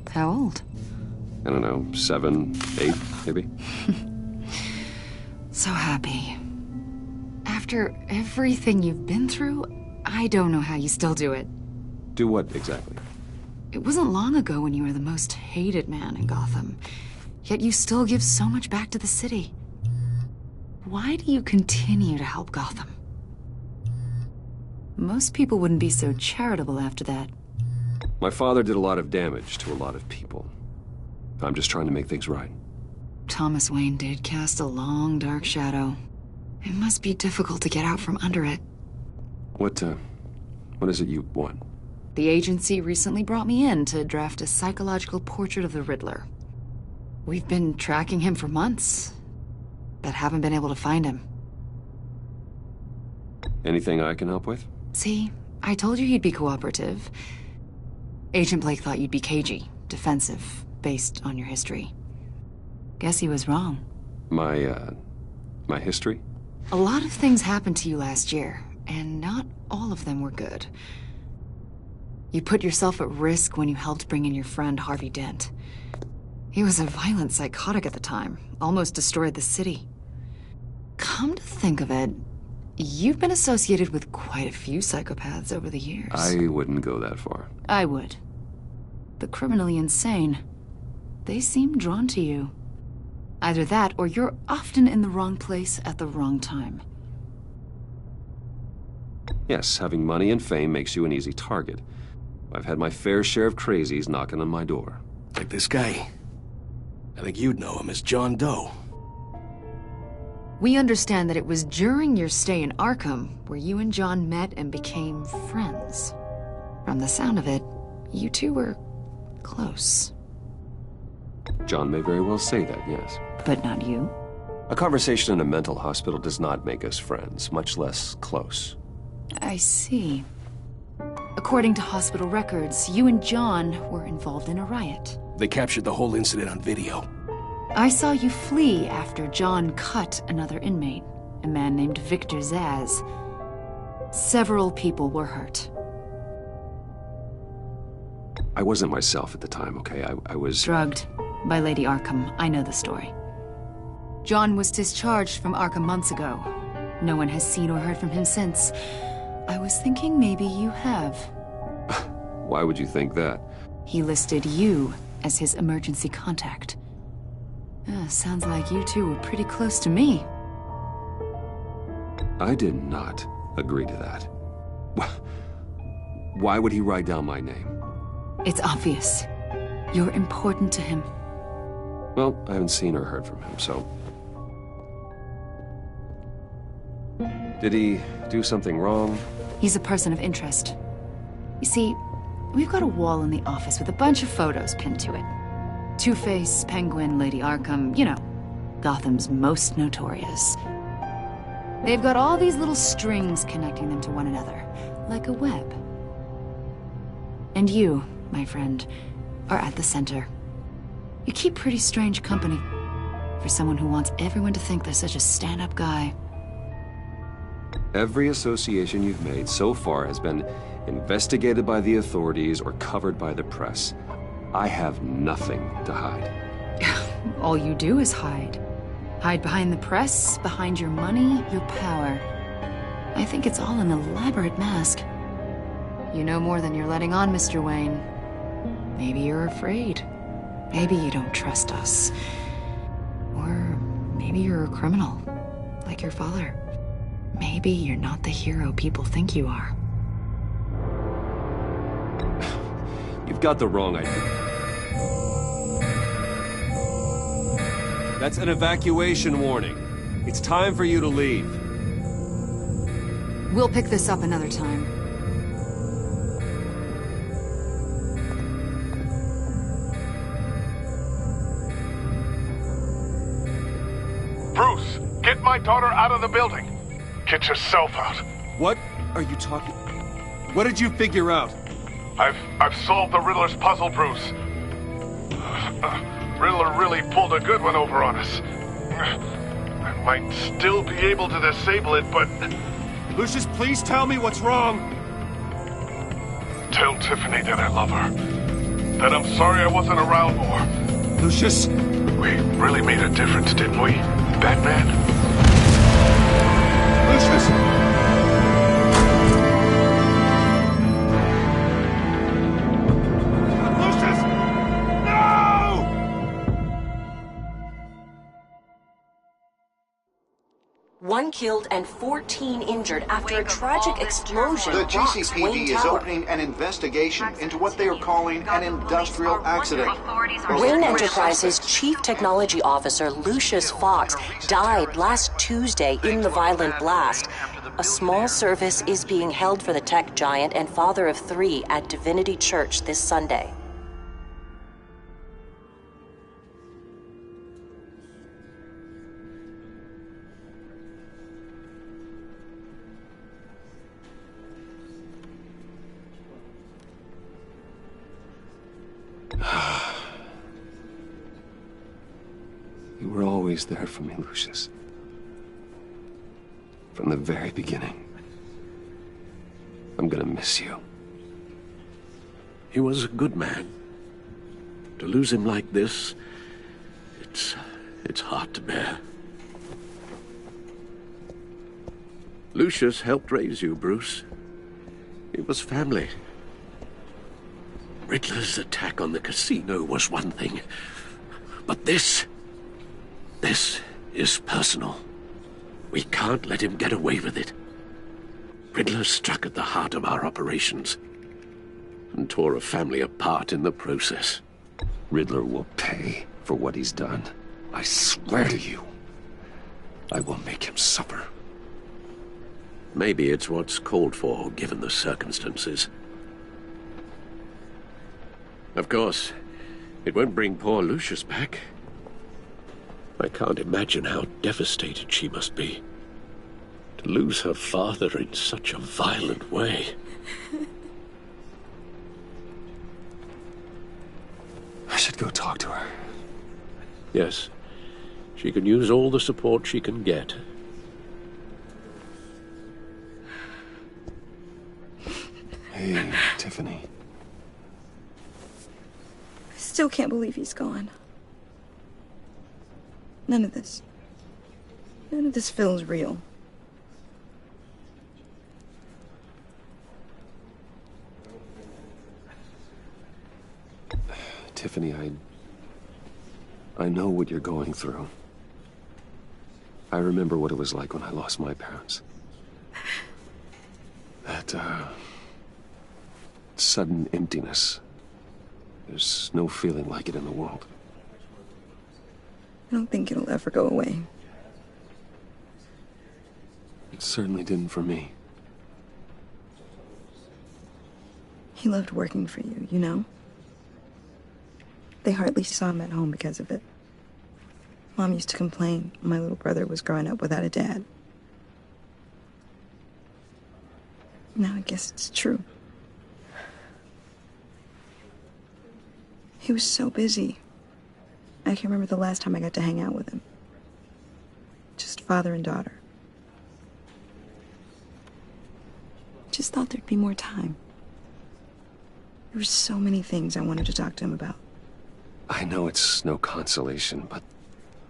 M: How old?
A: I don't know, 7, 8, maybe?
M: So happy. After everything you've been through, I don't know how you still do it.
A: Do what, exactly?
M: It wasn't long ago when you were the most hated man in Gotham. Yet you still give so much back to the city. Why do you continue to help Gotham? Most people wouldn't be so charitable after that.
A: My father did a lot of damage to a lot of people. I'm just trying to make things right.
M: Thomas Wayne did cast a long, dark shadow. It must be difficult to get out from under it.
A: What is it you want?
M: The agency recently brought me in to draft a psychological portrait of the Riddler. We've been tracking him for months, but haven't been able to find him.
A: Anything I can help with?
M: See, I told you he'd be cooperative. Agent Blake thought you'd be cagey, defensive, based on your history. Guess he was wrong.
A: My history?
M: A lot of things happened to you last year, and not all of them were good. You put yourself at risk when you helped bring in your friend Harvey Dent. He was a violent psychotic at the time, almost destroyed the city. Come to think of it, you've been associated with quite a few psychopaths over the years.
A: I wouldn't go that far.
M: I would. The criminally insane. They seem drawn to you. Either that, or you're often in the wrong place at the wrong time.
A: Yes, having money and fame makes you an easy target. I've had my fair share of crazies knocking on my door.
R: Like this guy. I think you'd know him as John Doe.
M: We understand that it was during your stay in Arkham where you and John met and became friends. From the sound of it, you two were close.
A: John may very well say that, yes.
M: But not you?
A: A conversation in a mental hospital does not make us friends, much less close.
M: I see. According to hospital records, you and John were involved in a riot.
R: They captured the whole incident on video.
M: I saw you flee after John cut another inmate, a man named Victor Zsasz. Several people were hurt.
A: I wasn't myself at the time, okay? I was...
M: drugged by Lady Arkham. I know the story. John was discharged from Arkham months ago. No one has seen or heard from him since. I was thinking maybe you have.
A: Why would you think that?
M: He listed you as his emergency contact. Sounds like you two were pretty close to me.
A: I did not agree to that. Why would he write down my name?
M: It's obvious. You're important to him.
A: Well, I haven't seen or heard from him, so... Did he do something wrong?
M: He's a person of interest. You see, we've got a wall in the office with a bunch of photos pinned to it. Two-Face, Penguin, Lady Arkham, you know, Gotham's most notorious. They've got all these little strings connecting them to one another, like a web. And you, my friend, are at the center. You keep pretty strange company for someone who wants everyone to think they're such a stand-up guy.
A: Every association you've made so far has been investigated by the authorities or covered by the press. I have nothing to hide.
M: All you do is hide. Hide behind the press, behind your money, your power. I think it's all an elaborate mask. You know more than you're letting on, Mr. Wayne. Maybe you're afraid. Maybe you don't trust us. Or maybe you're a criminal, like your father. Maybe you're not the hero people think you are.
A: You've got the wrong idea. That's an evacuation warning. It's time for you to leave.
M: We'll pick this up another time.
S: Bruce, get my daughter out of the building. Get yourself out.
A: What are you talking? What did you figure out?
S: I've solved the Riddler's puzzle, Bruce. Riddler really pulled a good one over on us. I might still be able to disable it, but...
A: Lucius, please tell me what's wrong.
S: Tell Tiffany that I love her. That I'm sorry I wasn't around more.
A: Lucius?
S: We really made a difference, didn't we, Batman?
A: Lucius!
E: 1 killed and 14 injured after a tragic explosion.
B: The
E: rocks
B: GCPD
E: Wayne
B: is
E: Tower.
B: opening an investigation into what they are calling an industrial accident.
E: Wayne Enterprises Chief Technology Officer Lucius Fox died last Tuesday in the violent blast. A small service is being held for the tech giant and father of 3 at Divinity Church this Sunday.
A: You were always there for me, Lucius. From the very beginning. I'm gonna miss you.
D: He was a good man. To lose him like this, it's hard to bear. Lucius helped raise you, Bruce. It was family. Riddler's attack on the casino was one thing, but this is personal. We can't let him get away with it. Riddler struck at the heart of our operations and tore a family apart in the process.
A: Riddler will pay for what he's done. I swear to you, I will make him suffer.
D: Maybe it's what's called for, given the circumstances. Of course, it won't bring poor Lucius back. I can't imagine how devastated she must be. To lose her father in such a violent way.
A: I should go talk to her.
D: Yes, she can use all the support she can get.
A: Hey, Tiffany.
Q: I still can't believe he's gone. None of this feels real.
A: Tiffany, I know what you're going through. I remember what it was like when I lost my parents. That, sudden emptiness. There's no feeling like it in the world.
Q: I don't think it'll ever go away.
A: It certainly didn't for me.
Q: He loved working for you, you know? They hardly saw him at home because of it. Mom used to complain my little brother was growing up without a dad. Now I guess it's true. He was so busy. I can remember the last time I got to hang out with him. Just father and daughter. Just thought there'd be more time. There were so many things I wanted to talk to him about.
A: I know it's no consolation, but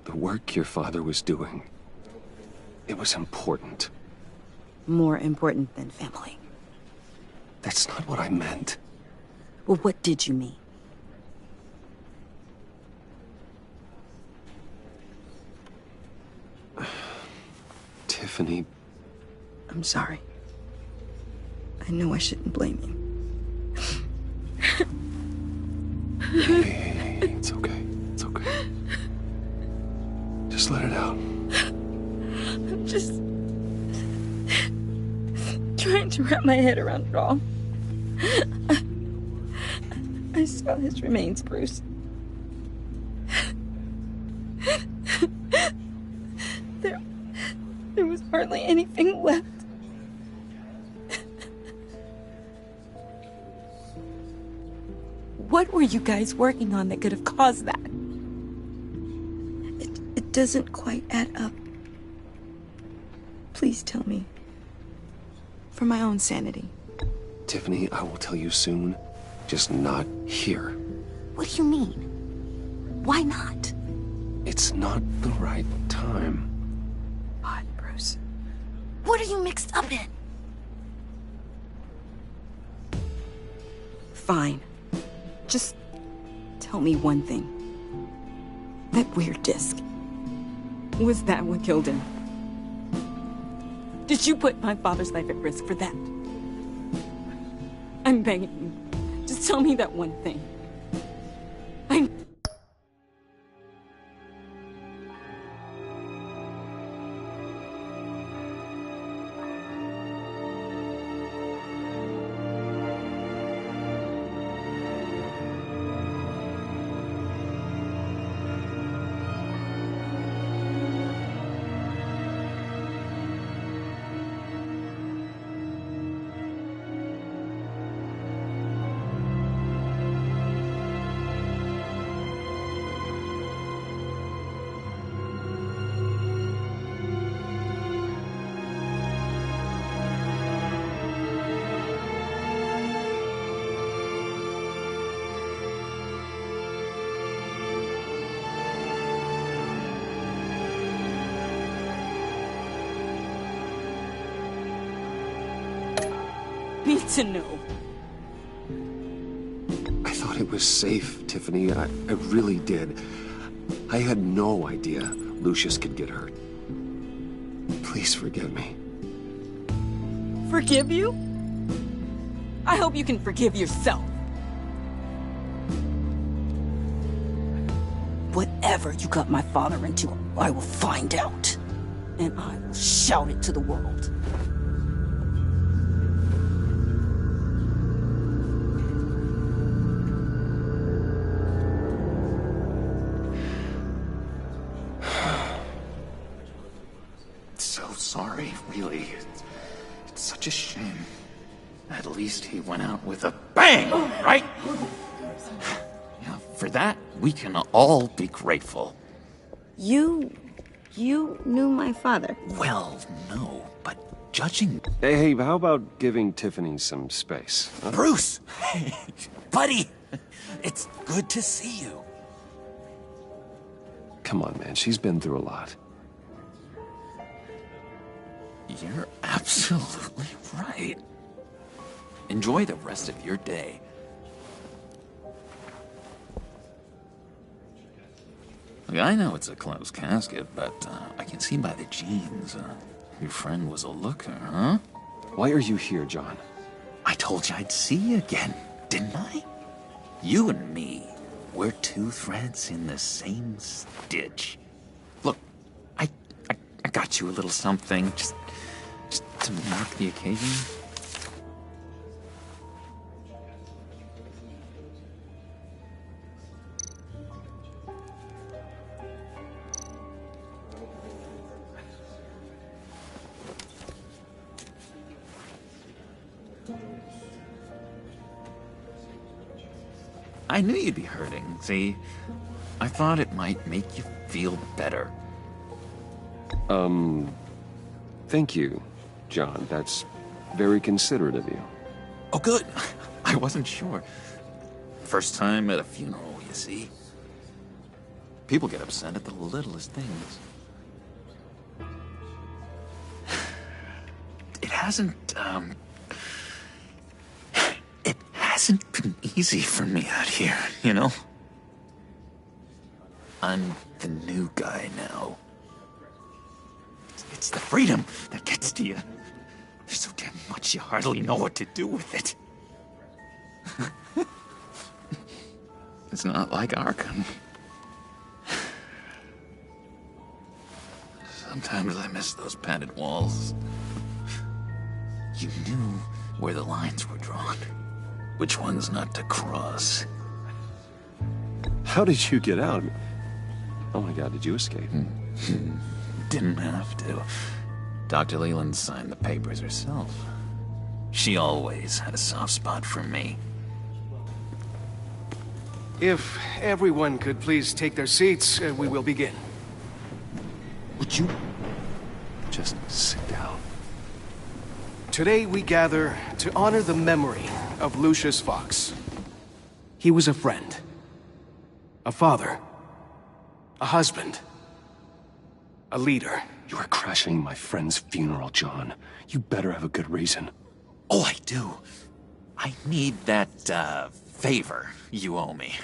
A: the work your father was doing, it was important.
Q: More important than family.
A: That's not what I meant.
Q: Well, what did you mean?
A: Tiffany.
Q: I'm sorry. I know I shouldn't blame you.
A: Hey, it's okay. It's okay. Just let it out.
Q: I'm just trying to wrap my head around it all. I saw his remains, Bruce. There was hardly anything left. What were you guys working on that could have caused that? It doesn't quite add up. Please tell me. For my own sanity.
A: Tiffany, I will tell you soon. Just not here.
Q: What do you mean? Why not?
A: It's not the right time.
Q: God, Bruce. What are you mixed up in? Fine. Just tell me one thing. That weird disc. Was that what killed him? Did you put my father's life at risk for that? I'm begging you. Just tell me that one thing. Need to know.
A: I thought it was safe, Tiffany. I really did. I had no idea Lucius could get hurt. Please forgive me.
Q: Forgive you? I hope you can forgive yourself. Whatever you got my father into, I will find out. And I will shout it to the world.
T: Sorry, really. It's such a shame. At least he went out with a bang, right? Yeah, for that, we can all be grateful.
Q: You knew my father?
T: Well, no, but judging...
A: Hey, how about giving Tiffany some space? Huh?
T: Bruce! Buddy! It's good to see you.
A: Come on, man. She's been through a lot.
T: You're absolutely right. Enjoy the rest of your day. Look, I know it's a closed casket, but I can see by the jeans, your friend was a looker, huh?
A: Why are you here, John?
T: I told you I'd see you again, didn't I? You and me, we're two threads in the same stitch. Look, I got you a little something, just to mark the occasion. I knew you'd be hurting, see? I thought it might make you feel better.
A: Thank you, John. That's very considerate of you.
T: Oh, good. I wasn't sure. First time at a funeral, you see. People get upset at the littlest things. It hasn't been easy for me out here, you know? I'm the new guy now. It's the freedom that gets to you. There's so damn much you hardly know what to do with it. It's not like Arkham. Sometimes I miss those padded walls. You knew where the lines were drawn. Which ones not to cross.
A: How did you get out? Oh my God, did you escape?
T: Didn't have to. Dr. Leland signed the papers herself. She always had a soft spot for me.
U: If everyone could please take their seats, we will begin.
T: Would you
A: just sit down?
U: Today we gather to honor the memory of Lucius Fox. He was a friend, a father, a husband, a leader.
A: You are crashing my friend's funeral, John. You better have a good reason.
T: Oh, I do. I need that, favor you owe me.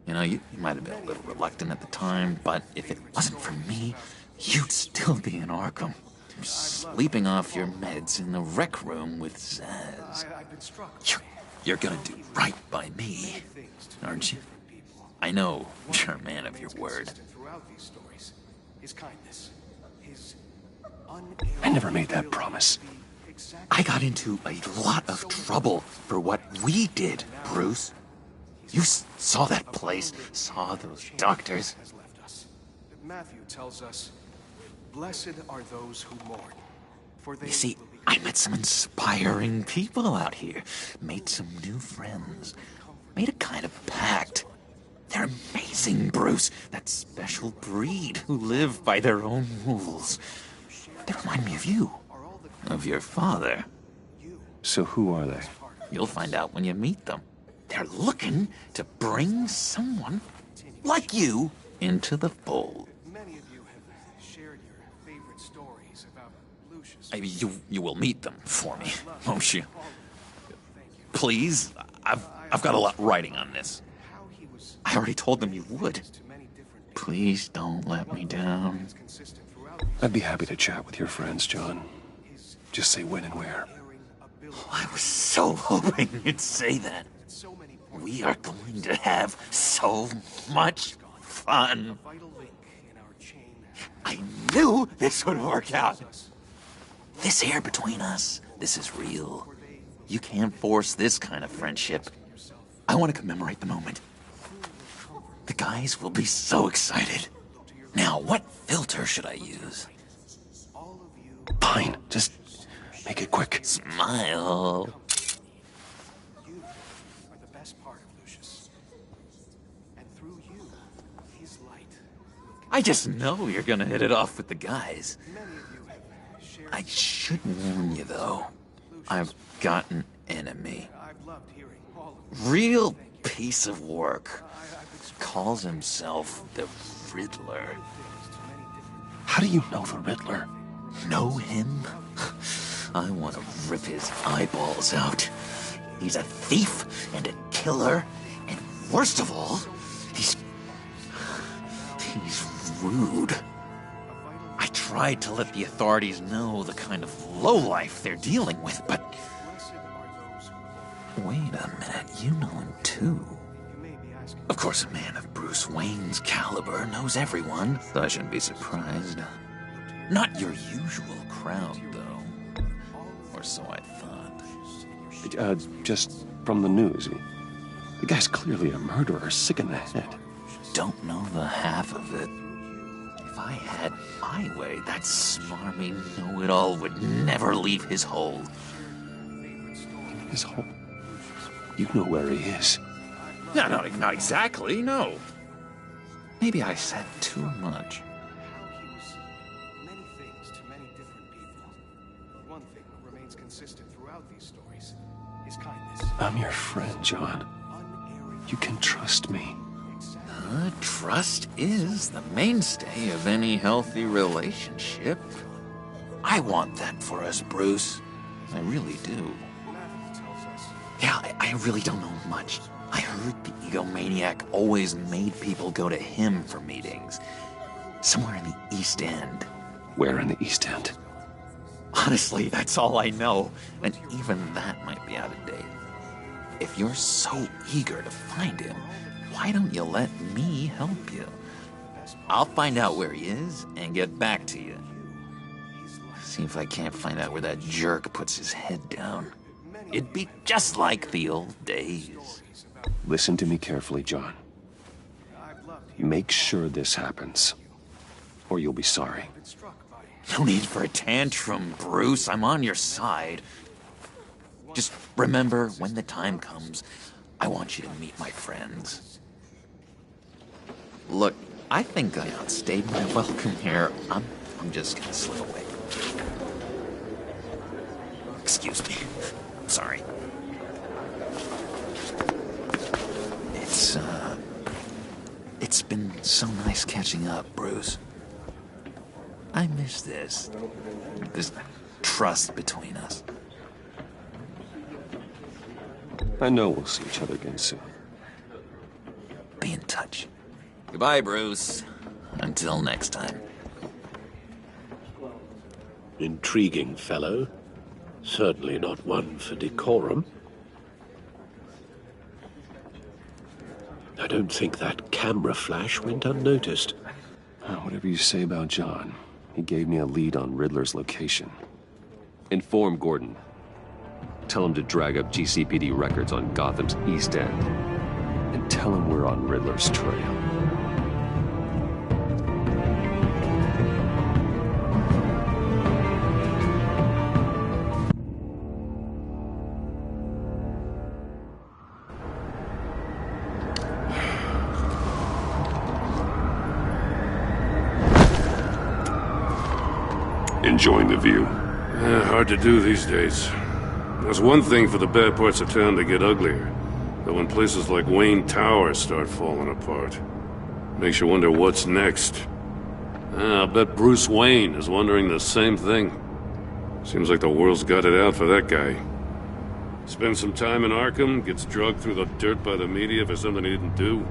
T: You know, you might have been a little reluctant at the time, but if it wasn't for me, you'd still be in Arkham. sleeping off your meds in the rec room with Zaz. You're gonna do right by me, aren't you? I know you're a man of your word.
A: I never made that promise.
T: I got into a lot of trouble for what we did, Bruce. You saw that place, saw those doctors.
U: Matthew tells us, "Blessed are those who mourn, for they."
T: You see, I met some inspiring people out here, made some new friends, made a kind of pact. They're amazing, Bruce. That special breed who live by their own rules. They remind me of you, of your father.
A: So who are they?
T: You'll find out when you meet them. They're looking to bring someone like you into the fold.
U: Many of you have shared your favorite stories about Lucius.
T: You will meet them for me, won't you? Please, I've got a lot writing on this. I already told them you would. Please don't let me down.
A: I'd be happy to chat with your friends, John. Just say when and where.
T: Oh, I was so hoping you'd say that. We are going to have so much fun. I knew this would work out. This air between us, this is real. You can't force this kind of friendship. I want to commemorate the moment. The guys will be so excited. Now, what filter should I use?
A: Fine, just make it quick.
T: Smile.
U: You are the best part of Lucius. And through you, his light.
T: I just know you're gonna hit it off with the guys. I should warn you, though. I've got an enemy. Real piece of work. Calls himself the Riddler.
A: How do you know the Riddler?
T: Know him? I want to rip his eyeballs out. He's a thief and a killer, and worst of all, he's rude. I tried to let the authorities know the kind of lowlife they're dealing with, but... Wait a minute, you know him too. Of course, a man of Bruce Wayne's caliber knows everyone, so I shouldn't be surprised. Not your usual crowd, though. Or so I thought.
A: Just from the news. The guy's clearly a murderer, sick in the head.
T: Don't know the half of it. If I had my way, that smarmy know-it-all would never leave his hole.
A: His hole? You know where he is.
T: No, not exactly, no. Maybe I said too much.
U: Many things to many different people. One thing remains consistent throughout these stories. His kindness.
A: I'm your friend, John. You can trust me.
T: Trust is the mainstay of any healthy relationship. I want that for us, Bruce. I really do. Yeah, I really don't know much. I heard the egomaniac always made people go to him for meetings. Somewhere in the East End.
A: Where in the East End?
T: Honestly, that's all I know. And even that might be out of date. If you're so eager to find him, why don't you let me help you? I'll find out where he is and get back to you. See if I can't find out where that jerk puts his head down. It'd be just like the old days.
A: Listen to me carefully, John. Make sure this happens, or you'll be sorry.
T: No need for a tantrum, Bruce. I'm on your side. Just remember, when the time comes, I want you to meet my friends. Look, I think I outstayed my welcome here. I'm just gonna slip away. Excuse me. Sorry. It's been so nice catching up, Bruce. I miss this trust between us.
A: I know we'll see each other again soon.
T: Be in touch. Goodbye, Bruce. Until next time.
D: Intriguing fellow. Certainly not one for decorum. I don't think that camera flash went unnoticed.
A: Whatever you say about John, he gave me a lead on Riddler's location. Inform Gordon. Tell him to drag up GCPD records on Gotham's East End. And tell him we're on Riddler's trail.
I: Enjoying the view?
G: Hard to do these days. There's one thing for the bad parts of town to get uglier. But when places like Wayne Tower start falling apart, makes you wonder what's next. I'll bet Bruce Wayne is wondering the same thing. Seems like the world's got it out for that guy. Spends some time in Arkham, gets drugged through the dirt by the media for something he didn't do.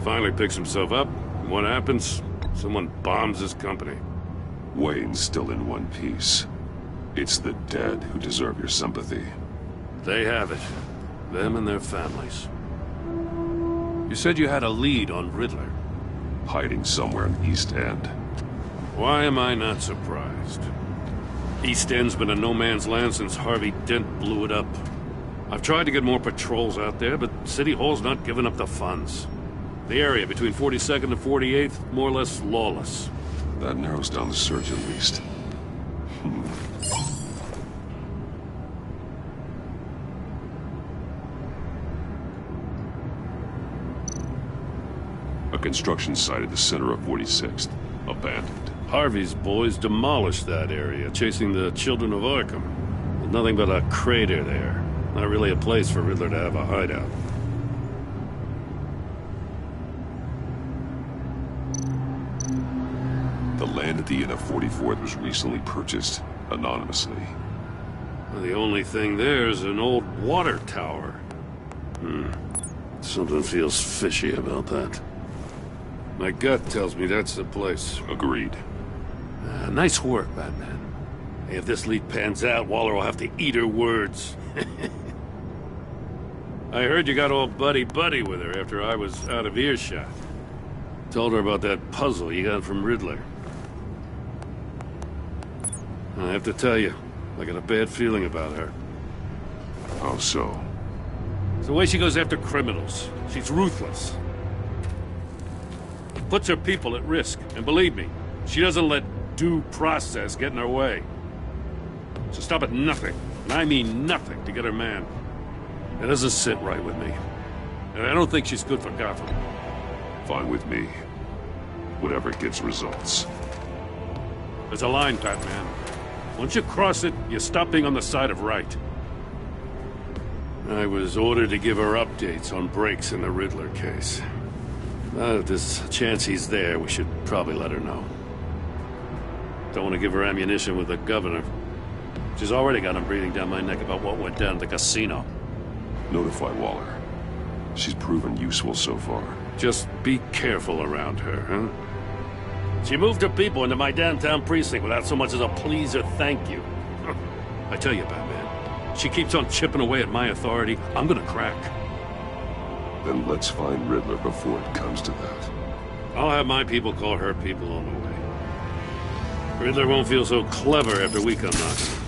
G: Finally picks himself up, and what happens? Someone bombs his company.
I: Wayne's still in one piece. It's the dead who deserve your sympathy.
G: They have it. Them and their families. You said you had a lead on Riddler.
I: Hiding somewhere in East End.
G: Why am I not surprised? East End's been a no-man's land since Harvey Dent blew it up. I've tried to get more patrols out there, but City Hall's not giving up the funds. The area between 42nd and 48th, more or less lawless.
I: That narrows down the search at least. A construction site at the center of 46th. Abandoned.
G: Harvey's boys demolished that area, chasing the children of Arkham. There's nothing but a crater there. Not really a place for Riddler to have a hideout.
I: The land at the end of 44th was recently purchased anonymously.
G: Well, the only thing there is an old water tower. Something feels fishy about that. My gut tells me that's the place.
I: Agreed.
G: Nice work, Batman. Hey, if this lead pans out, Waller will have to eat her words. I heard you got all buddy-buddy with her after I was out of earshot. Told her about that puzzle you got from Riddler. I have to tell you, I got a bad feeling about her.
I: How so?
G: It's the way she goes after criminals. She's ruthless. Puts her people at risk, and believe me, she doesn't let due process get in her way. She'll stop at nothing, and I mean nothing, to get her man. It doesn't sit right with me. And I don't think she's good for Gotham.
I: Fine with me. Whatever gets results.
G: There's a line, Batman. Once you cross it, you stop being on the side of right. I was ordered to give her updates on breaks in the Riddler case. If there's a chance he's there, we should probably let her know. Don't want to give her ammunition with the governor. She's already got him breathing down my neck about what went down at the casino.
I: Notify Waller. She's proven useful so far.
G: Just be careful around her, huh? She moved her people into my downtown precinct without so much as a please or thank you. I tell you, Batman, she keeps on chipping away at my authority, I'm gonna crack.
I: Then let's find Riddler before it comes to that.
G: I'll have my people call her people on the way. Riddler won't feel so clever after we come knocking.